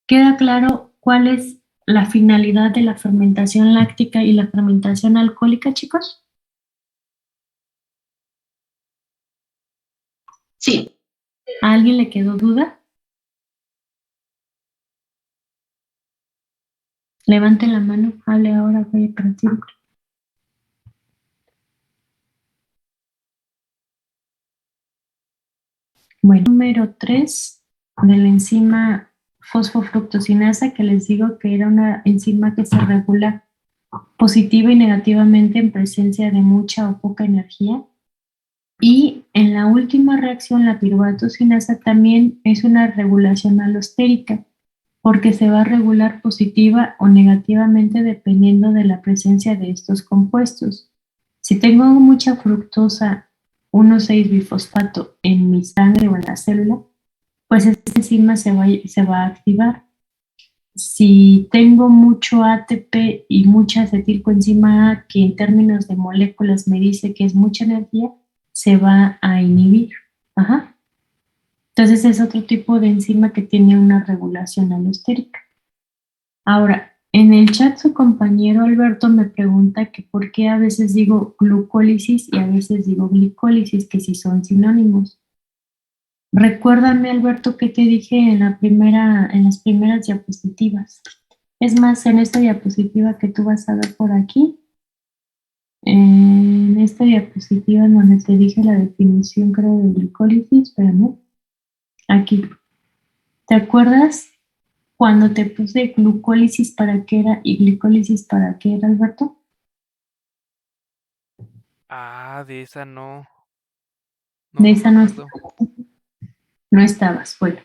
¿Queda claro cuál es la finalidad de la fermentación láctica y la fermentación alcohólica, chicos? Sí. ¿A alguien le quedó duda? Levante la mano, hable ahora, voy para siempre. Bueno, número 3 de la enzima fosfofructosinasa, que les digo que era una enzima que se regula positiva y negativamente en presencia de mucha o poca energía. Y en la última reacción, la piruvato-sinasa también es una regulación alostérica, porque se va a regular positiva o negativamente dependiendo de la presencia de estos compuestos. Si tengo mucha fructosa 1,6-bifosfato en mi sangre o en la célula, pues esta enzima se va a activar. Si tengo mucho ATP y mucha acetilcoenzima A, que en términos de moléculas me dice que es mucha energía, se va a inhibir. Ajá. Entonces es otro tipo de enzima que tiene una regulación alostérica. Ahora, en el chat su compañero Alberto me pregunta que por qué a veces digo glucólisis y a veces digo glicólisis, que si son sinónimos. Recuérdame, Alberto, que te dije en las primeras diapositivas. Es más, en esta diapositiva que tú vas a ver por aquí, En esta diapositiva en donde te dije la definición, creo, de glicólisis, pero no. Aquí. ¿Te acuerdas cuando te puse glucólisis para qué era y glicólisis para qué era, Alberto? Ah, de esa no. De me esa no, acuerdo. no estabas. Bueno,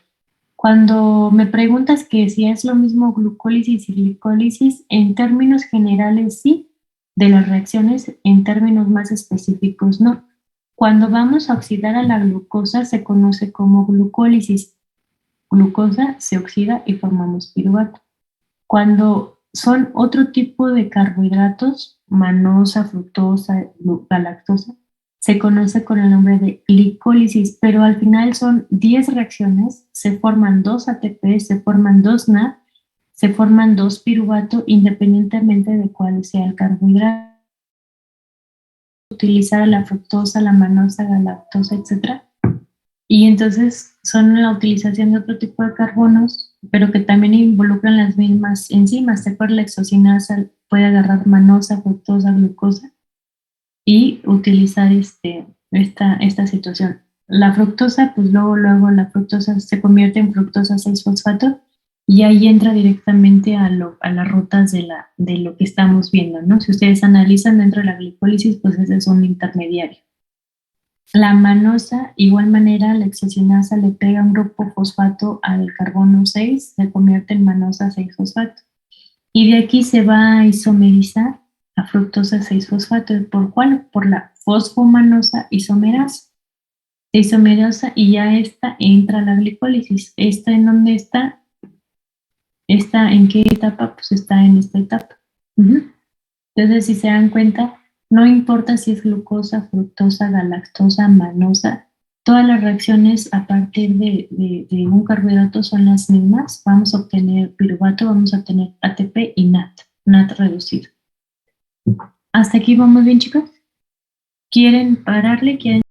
cuando me preguntas que si es lo mismo glucólisis y glicólisis, en términos generales sí, de las reacciones, en términos más específicos no. Cuando vamos a oxidar a la glucosa se conoce como glucólisis. Glucosa se oxida y formamos piruvato. Cuando son otro tipo de carbohidratos, manosa, fructosa, galactosa, se conoce con el nombre de glicólisis, pero al final son 10 reacciones, se forman 2 ATP, se forman 2 NAD, se forman 2 piruvato, independientemente de cuál sea el carbohidrato. Utilizar la fructosa, la manosa, galactosa, etc. Y entonces son la utilización de otro tipo de carbonos, pero que también involucran las mismas enzimas. ¿Te acuerdas? La hexocinasa puede agarrar manosa, fructosa, glucosa y utilizar esta situación. La fructosa, pues luego la fructosa se convierte en fructosa 6-fosfato y ahí entra directamente a las rutas de lo que estamos viendo, ¿no? Si ustedes analizan dentro de la glicólisis, pues ese es un intermediario. La manosa, igual manera, la hexocinasa le pega un grupo fosfato al carbono 6, se convierte en manosa 6-fosfato. Y de aquí se va a isomerizar a fructosa 6-fosfato. ¿Por cuál? Por la fosfomanosa isomerasa. Se isomerasa y ya esta entra a la glicólisis. ¿Esta en dónde está? ¿Está en qué etapa? Pues está en esta etapa. Entonces, si se dan cuenta, no importa si es glucosa, fructosa, galactosa, manosa, todas las reacciones a partir de un carbohidrato son las mismas. Vamos a obtener piruvato, vamos a obtener ATP y NAT reducido. ¿Hasta aquí vamos bien, chicos? ¿Quieren pararle? ¿Quieren